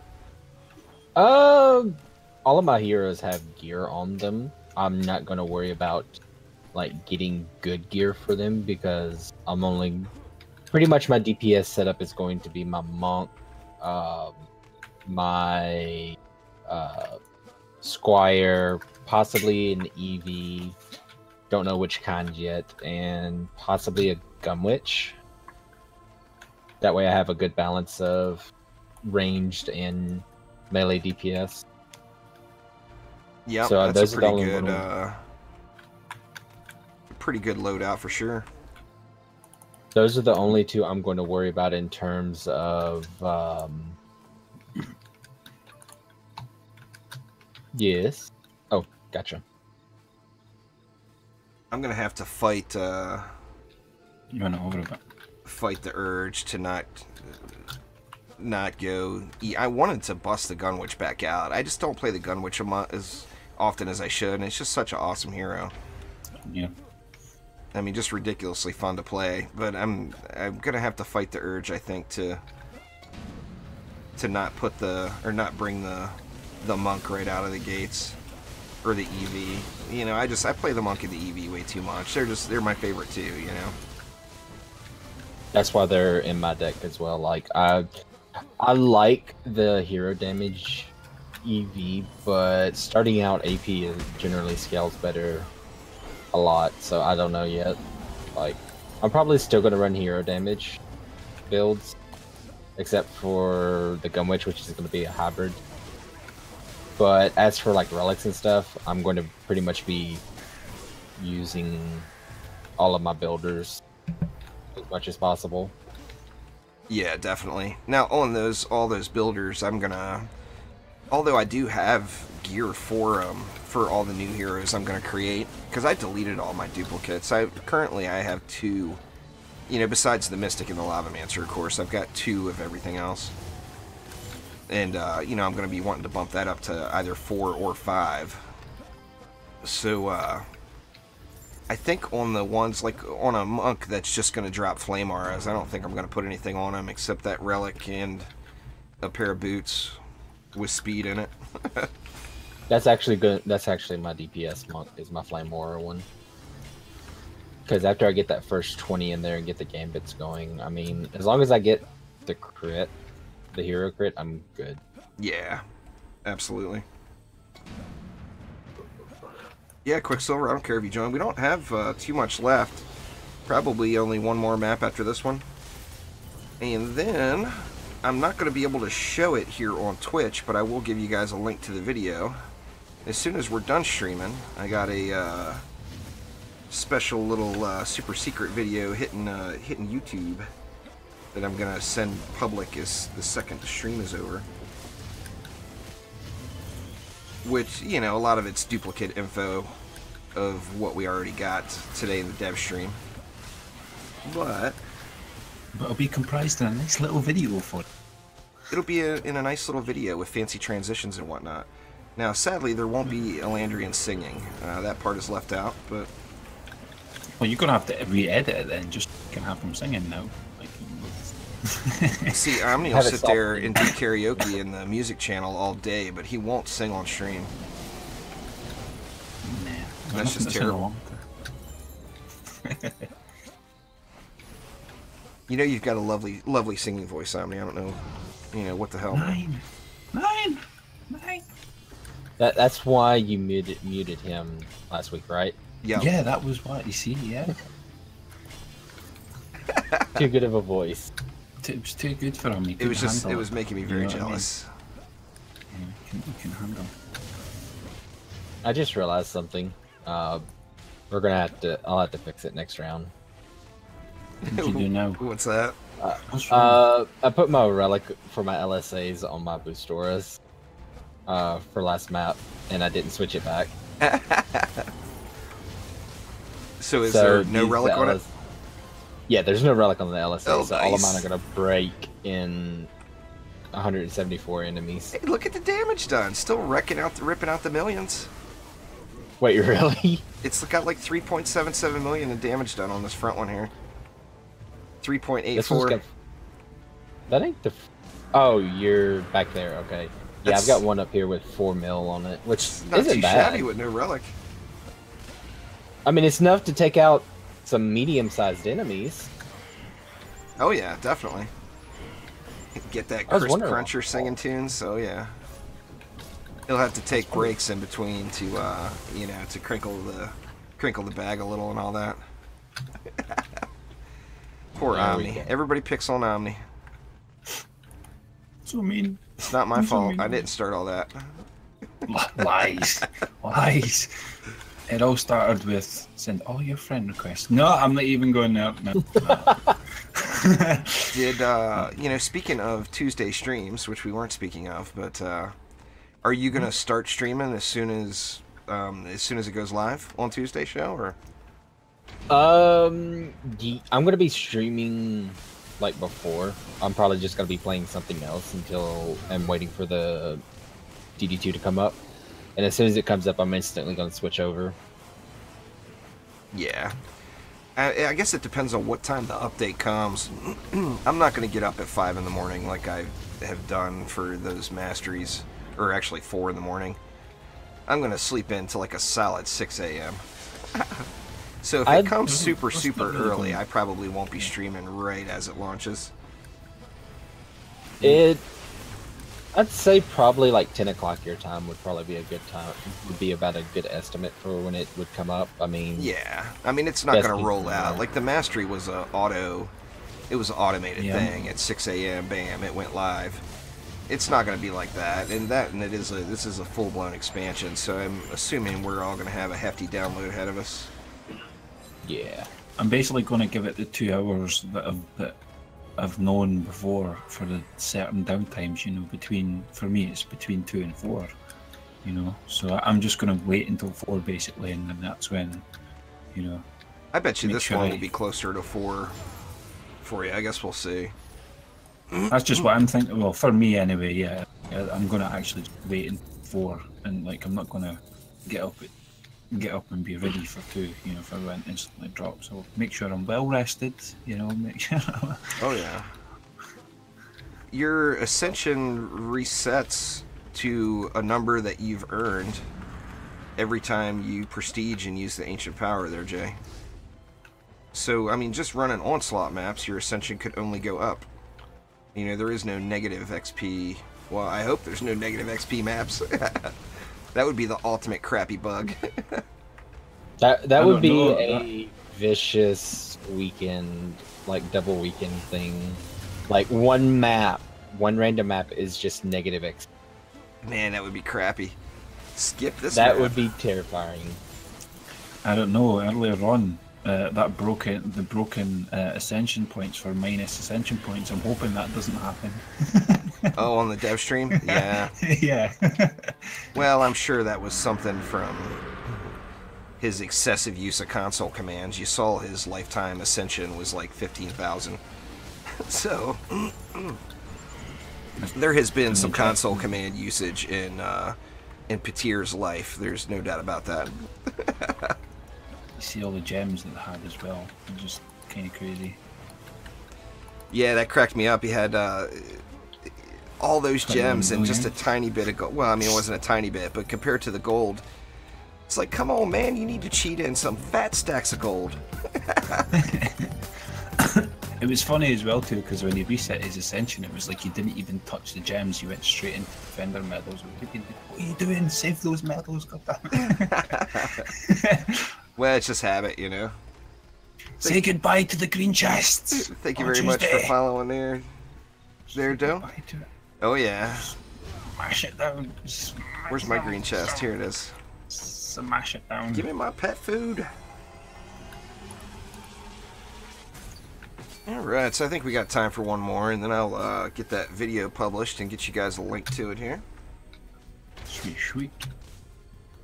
All of my heroes have gear on them. I'm not gonna worry about like getting good gear for them because I'm only pretty much my DPS setup is going to be my monk, my squire, possibly an EV, don't know which kind yet, and possibly a Gumwitch. That way I have a good balance of ranged and melee DPS. Yeah, so that's a pretty good loadout for sure. Those are the only two I'm going to worry about in terms of yes. Oh, gotcha. I'm gonna have to fight. You want to over a bit? Fight the urge to not go. I wanted to bust the Gunwitch back out. I just don't play the Gunwitch as often as I should, and it's just such an awesome hero. Yeah. I mean, just ridiculously fun to play. But I'm gonna have to fight the urge, I think, to to not put not bring the monk right out of the gates, or the EV. You know, I play the monk and the EV way too much. They're my favorite too. You know. That's why they're in my deck as well. Like I like the hero damage EV, but starting out AP generally scales better a lot. So I don't know yet. Like I'm probably still gonna run hero damage builds, except for the Gunwitch, which is gonna be a hybrid. But as for like relics and stuff, I'm going to pretty much be using all of my builders as much as possible. Yeah, definitely. Now on all those builders, I'm gonna, although I do have gear for all the new heroes I'm gonna create, because I deleted all my duplicates. Currently I have 2, you know, besides the Mystic and the Lavamancer, of course. I've got 2 of everything else. And, you know, I'm going to be wanting to bump that up to either 4 or 5. So, I think on the ones, like, on a monk that's just going to drop flame auras, I don't think I'm going to put anything on him except that relic and a pair of boots with speed in it. That's actually good. That's actually my DPS monk, is my flame aura one. Because after I get that first 20 in there and get the gambits going, I mean, as long as I get the crit, the hero crit, I'm good. Yeah, absolutely. Yeah, Quicksilver, I don't care if you join. We don't have too much left. Probably only one more map after this one. And then, I'm not going to be able to show it here on Twitch, but I will give you guys a link to the video. As soon as we're done streaming, I got a special little super secret video hitting YouTube that I'm gonna send public as the second the stream is over. Which, you know, a lot of it's duplicate info of what we already got today in the dev stream. But it'll be comprised in a nice little video for it. It'll be in a nice little video with fancy transitions and whatnot. Now, sadly, there won't be Elandrian singing. That part is left out, but... Well, you're gonna have to re-edit it then, just can have him singing now. See, Omni will sit there and do karaoke in the music channel all day, but he won't sing on stream. Nah, that's just terrible. You know, you've got a lovely singing voice, Omni. I don't know, you know, what the hell. Nine. That's why you muted him last week, right? Yeah. Yeah, that was what you see. Yeah. Too good of a voice. It was too good for him. It was making me very jealous. I mean? You can handle. I just realized something. I'll have to fix it next round. What do you do now? What's that? I put my relic for my LSAs on my Boostoras for last map, and I didn't switch it back. So is there no relic on it? Yeah, there's no relic on the LSA, oh, so nice. all of mine are going to break in 174 enemies. Hey, look at the damage done. Still ripping out the millions. Wait, really? It's got like 3.77 million in damage done on this front one here. 3.84. That ain't the... Oh, you're back there, okay. Yeah, I've got one up here with 4 mil on it, which isn't too bad. Shabby with no relic. I mean, it's enough to take out some medium-sized enemies. Oh yeah, definitely. Get that crisp cruncher singing tunes. So yeah, he'll have to take breaks in between to you know, to crinkle the bag a little and all that. Poor Omni. Everybody picks on Omni. So mean. It's not my fault. I didn't start all that. Lies. It all started with send all your friend requests. No, I'm not even going there. No. Did you know? Speaking of Tuesday streams, which we weren't speaking of, but are you gonna start streaming as soon as it goes live on Tuesday show, or? I'm gonna be streaming like before. I'm probably just gonna be playing something else until I'm waiting for the DD2 to come up. And as soon as it comes up, I'm instantly going to switch over. Yeah. I guess it depends on what time the update comes. I'm not going to get up at 5 in the morning like I have done for those masteries, or actually 4 in the morning. I'm going to sleep in to like a solid 6 a.m. So if it comes super early, I probably won't be streaming right as it launches. I'd say probably like 10 o'clock your time would probably be a good time. Would be about a good estimate for when it would come up. I mean, yeah. I mean, it's not going to roll out. Like the mastery was it was an automated thing. At 6 a.m., bam, it went live. It's not going to be like that. And this is a full-blown expansion. So I'm assuming we're all going to have a hefty download ahead of us. Yeah. I'm basically going to give it the 2 hours that I've known before for the certain downtimes, you know, for me it's between 2 and 4, you know, so I'm just going to wait until 4 basically, and then that's when, you know. I bet you this one will be closer to 4 for you. I guess we'll see. That's just what I'm thinking. Well, for me anyway, yeah. I'm going to actually wait in 4, and like I'm not going to get up and be ready for 2, you know, if I went instantly drop. So make sure I'm well rested, you know, make sure Oh yeah. Your Ascension resets to a number that you've earned every time you prestige and use the ancient power there, Jay. So, I mean, just running Onslaught maps, your Ascension could only go up. You know, there is no negative XP. Well, I hope there's no negative XP maps. That would be the ultimate crappy bug. that would be a vicious weekend, like double weekend thing. Like one random map is just negative X. Man, that would be crappy. Skip this That map. would be terrifying. I don't know, earlier on, the broken ascension points for minus ascension points, I'm hoping that doesn't happen. Oh, on the dev stream? Yeah. Yeah. Well, I'm sure that was something from his excessive use of console commands. You saw his lifetime ascension was like 15,000. So, there has been some console command usage in Petir's life. There's no doubt about that. You see all the gems that they had as well. They're just kind of crazy. Yeah, that cracked me up. He had all those gems and just a tiny bit of gold. Well, I mean, it wasn't a tiny bit, but compared to the gold, it's like, come on, man, you need to cheat in some fat stacks of gold. It was funny as well, too, because when he reset his ascension, it was like he didn't even touch the gems. You went straight into defender medals. What are you doing? Save those medals, goddammit. Well, it's just habit, you know. Say goodbye to the green chests. Thank you very much for following there, Doe. Oh yeah. Smash it down. Where's my green chest? Here it is. Smash it down. Give me my pet food. Alright, so I think we got time for one more, and then I'll get that video published and get you guys a link to it here. Sweet, sweet.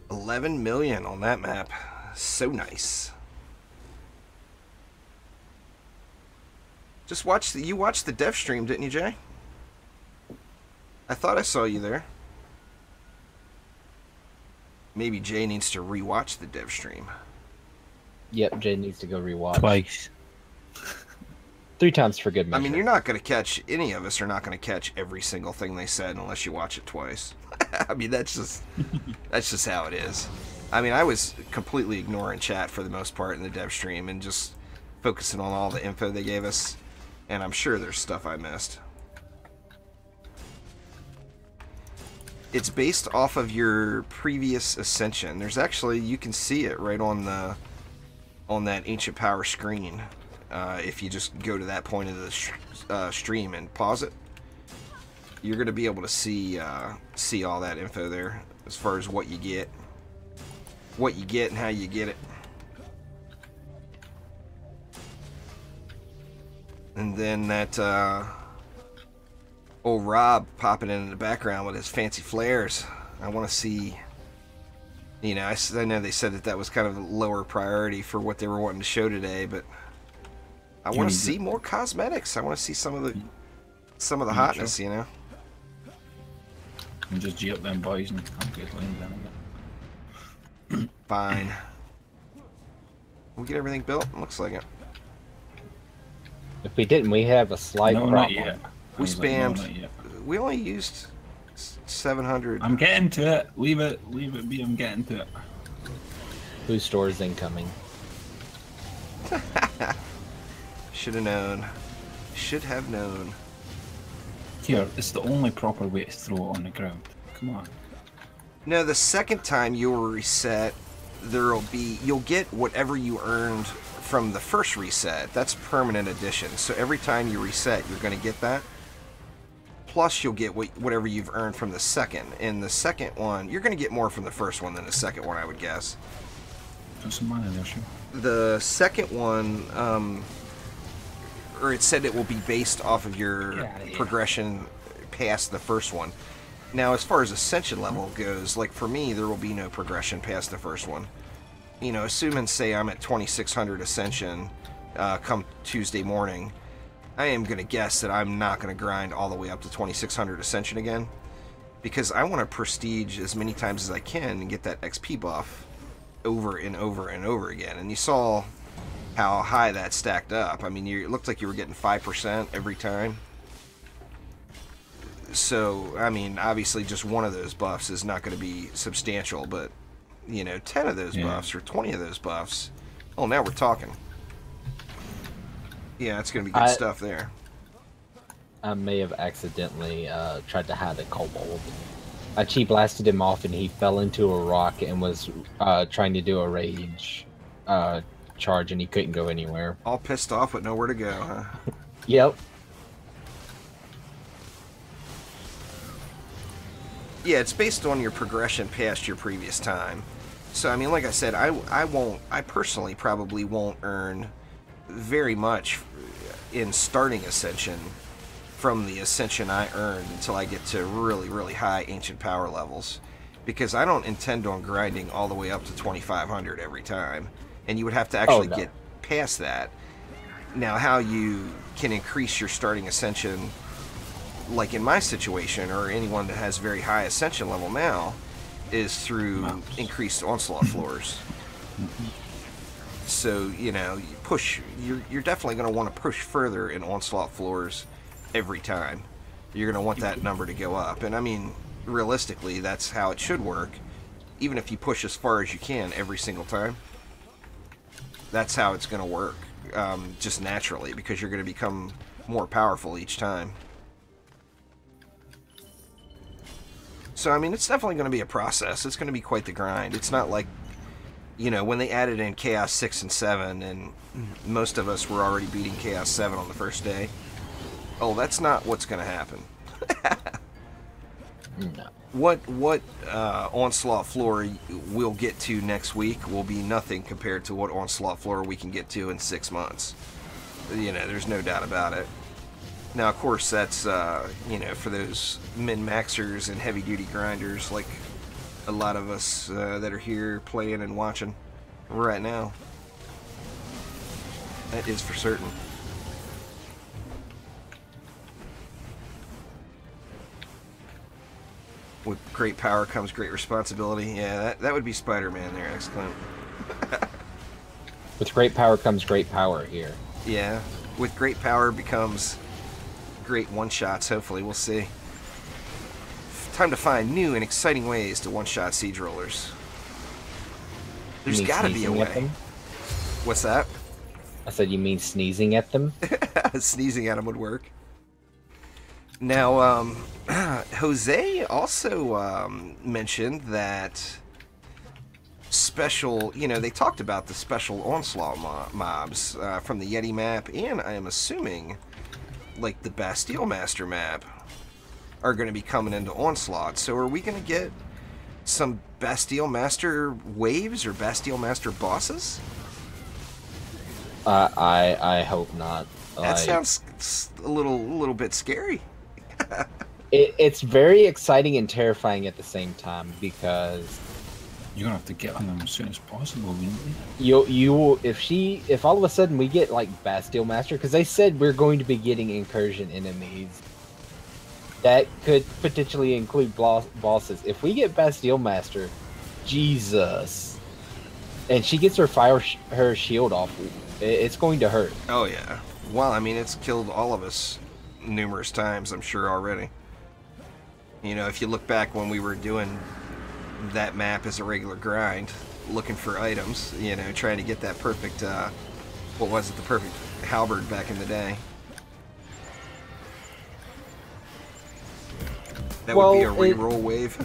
11 million on that map. So nice. Just you watched the dev stream, didn't you, Jay? I thought I saw you there. Maybe Jay needs to rewatch the dev stream. Yep, Jay needs to go rewatch. Twice. 3 times for good measure. I mean, you're not going to catch, any of us are not going to catch every single thing they said unless you watch it twice. I mean, that's just how it is. I mean, I was completely ignoring chat for the most part in the dev stream and just focusing on all the info they gave us. And I'm sure there's stuff I missed. It's based off of your previous ascension. There's actually, you can see it right on that ancient power screen. If you just go to that point of the stream and pause it, you're going to be able to see all that info there as far as what you get and how you get it. And then that old Rob popping in the background with his fancy flares. I want to see, you know, I know they said that was kind of a lower priority for what they were wanting to show today, but I want to see more cosmetics. I want to see some of the hotness, you know. And just G up them boys and I'll get lanes down again. Fine. We get everything built? Looks like it. If we didn't, we have a slight problem. Not yet. We spammed. Like, no, not yet. We only used 700. I'm getting to it. Leave it be. I'm getting to it. Whose store is incoming? Should have known. Should have known. Here, it's the only proper way to throw it on the ground. Come on. No, the second time you will reset, you'll get whatever you earned from the first reset. That's permanent addition. So every time you reset, you're going to get that. Plus, you'll get whatever you've earned from the second. And the second one, you're going to get more from the first one than the second one, I would guess. Put some money there, sure. The second one, or it said it will be based off of your progression past the first one. Now, as far as Ascension level goes, like for me, there will be no progression past the first one. You know, assuming, say, I'm at 2600 Ascension come Tuesday morning, I am going to guess that I'm not going to grind all the way up to 2600 Ascension again, because I want to prestige as many times as I can and get that XP buff over and over and over again. And you saw how high that stacked up. I mean, it looked like you were getting 5% every time. So, I mean, obviously just one of those buffs is not going to be substantial, but, you know, 10 of those buffs or 20 of those buffs, oh, now we're talking. Yeah, it's going to be good stuff there. I may have accidentally tried to hide a kobold. I cheap blasted him off and he fell into a rock and was trying to do a rage charge and he couldn't go anywhere. All pissed off with nowhere to go, huh? Yep. Yeah, it's based on your progression past your previous time. So, I mean, like I said, I personally probably won't earn very much in starting Ascension from the Ascension I earned until I get to really, really high Ancient Power levels. Because I don't intend on grinding all the way up to 2500 every time. And you would have to actually get past that. Now, how you can increase your starting Ascension, like in my situation, or anyone that has very high Ascension level now, is through increased Onslaught floors. So, you know, you're definitely going to want to push further in Onslaught floors every time. You're going to want that number to go up. And I mean, realistically, that's how it should work. Even if you push as far as you can every single time, that's how it's going to work. Just naturally, because you're going to become more powerful each time. So, I mean, it's definitely going to be a process. It's going to be quite the grind. It's not like, you know, when they added in Chaos 6 and 7, and most of us were already beating Chaos 7 on the first day. Oh, that's not what's going to happen. No. What Onslaught floor we'll get to next week will be nothing compared to what Onslaught floor we can get to in 6 months. You know, there's no doubt about it. Now, of course, that's, you know, for those min-maxers and heavy-duty grinders like a lot of us that are here playing and watching right now. That is for certain. With great power comes great responsibility. Yeah, that would be Spider-Man there, excellent. With great power comes great power here. Yeah, with great power becomes great one-shots, hopefully. We'll see. Time to find new and exciting ways to one-shot siege rollers. There's got to be a way. What's that? I said, you mean sneezing at them? Sneezing at them would work. Now, Jose also mentioned that special, you know, they talked about the special Onslaught mobs from the Yeti map, and I am assuming, like, the Bastille Master map are going to be coming into Onslaught. So are we going to get some Bastille Master waves or Bastille Master bosses? I hope not. That sounds a little bit scary. It's very exciting and terrifying at the same time, because you're gonna have to get on them as soon as possible, wouldn't you? If all of a sudden we get like Bastille Master, because they said we're going to be getting incursion enemies, that could potentially include bosses. If we get Bastille Master, Jesus. And she gets her shield off. It's going to hurt. Oh yeah. Well, I mean, it's killed all of us numerous times, I'm sure, already. You know, if you look back when we were doing that map as a regular grind, looking for items, you know, trying to get that perfect, what was it, the perfect halberd back in the day. That would be a reroll wave.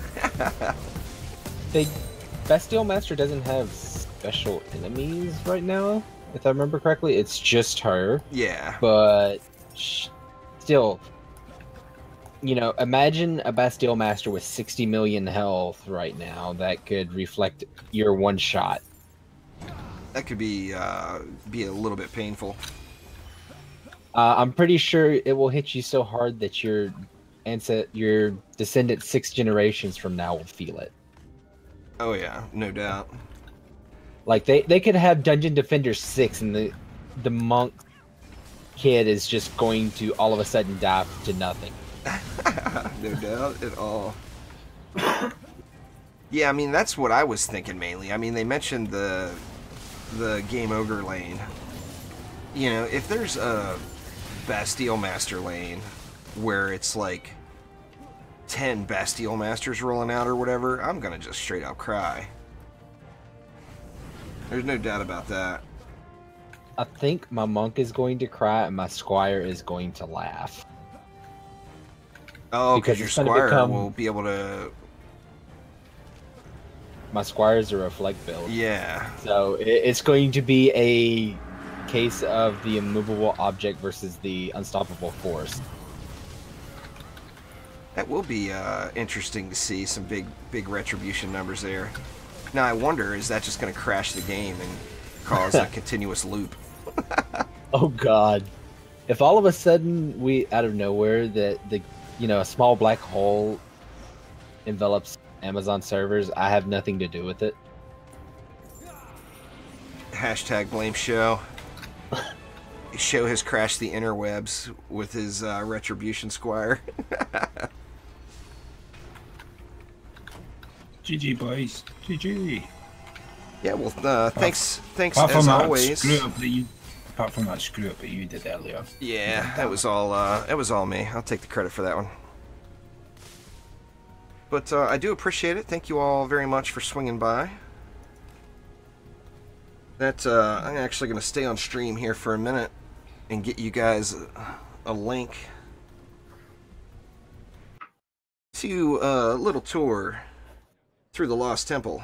Bastille Master doesn't have special enemies right now, if I remember correctly. It's just her. Yeah. But still, you know, imagine a Bastille Master with 60 million health right now that could reflect your one shot. That could be a little bit painful. I'm pretty sure it will hit you so hard that your descendant 6 generations from now will feel it. Oh yeah, no doubt. Like they could have Dungeon Defender 6 and the monk kid is just going to all of a sudden die to nothing. No doubt at all. Yeah, I mean, that's what I was thinking mainly. I mean, they mentioned the Game Ogre lane. You know, if there's a Bastille Master lane where it's like 10 Bastille Masters rolling out or whatever, I'm gonna just straight up cry. There's no doubt about that. I think my monk is going to cry and my squire is going to laugh. Oh, because your squire will be able to... My squire is a reflect build. Yeah. So it's going to be a case of the immovable object versus the unstoppable force. That will be interesting to see, some big retribution numbers there. Now I wonder, is that just going to crash the game and cause a continuous loop? Oh god. If all of a sudden out of nowhere, a small black hole envelops Amazon servers, I have nothing to do with it. Hashtag blame Show. Show has crashed the interwebs with his retribution squire. GG boys, GG. Yeah, well, thanks apart as from always. Apart from that screw up that you did earlier. Yeah, that was all me. I'll take the credit for that one. But I do appreciate it. Thank you all very much for swinging by. I'm actually going to stay on stream here for a minute and get you guys a link to a little tour through the Lost Temple.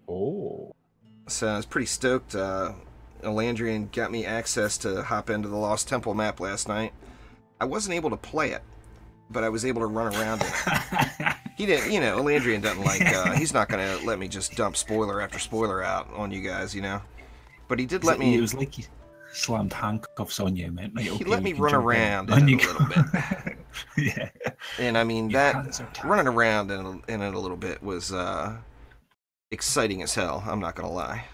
Oh. So I was pretty stoked. Elandrian got me access to hop into the Lost Temple map last night. I wasn't able to play it, but I was able to run around it. He didn't, you know, Elandrian doesn't like, he's not going to let me just dump spoiler after spoiler out on you guys, you know. But he did let me... It was like he slammed handcuffs on you, man. Right, he okay, let me run around in it a little bit. Yeah. And I mean, that running around in it a little bit was exciting as hell, I'm not going to lie.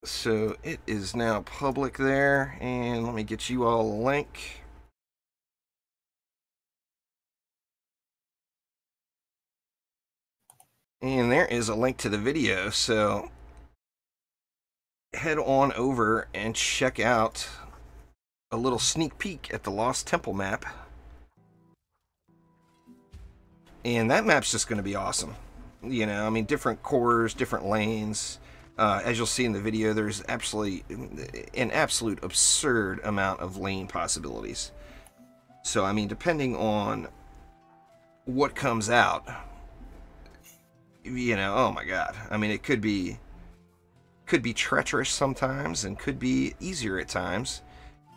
So it is now public there, and let me get you all a link. And there is a link to the video, so head on over and check out a little sneak peek at the Lost Temple map. And that map's just going to be awesome. You know, I mean, different cores, different lanes. As you'll see in the video, there's an absolute absurd amount of lane possibilities. So, I mean, depending on what comes out, you know, oh my god. I mean, it could be treacherous sometimes and could be easier at times,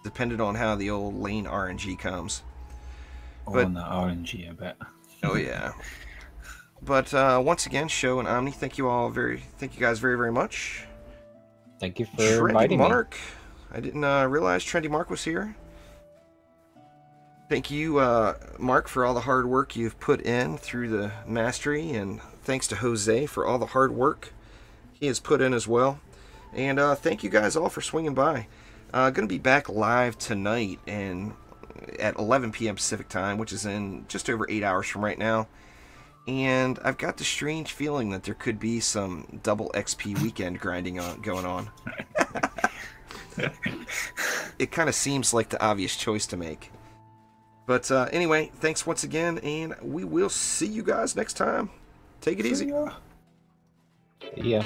depending on how the old lane RNG comes. On the RNG, I bet. Oh yeah. But once again, Show and Omni, thank you guys very, very much. Thank you for inviting me. Trendy Mark, I didn't realize Trendy Mark was here. Thank you, Mark, for all the hard work you've put in through the mastery, and thanks to Jose for all the hard work he has put in as well. And thank you guys all for swinging by. Going to be back live tonight and at 11 p.m. Pacific time, which is in just over 8 hours from right now. And I've got the strange feeling that there could be some double XP weekend grinding going on. It kind of seems like the obvious choice to make. But anyway, thanks once again, and we will see you guys next time. Take it easy. Yeah.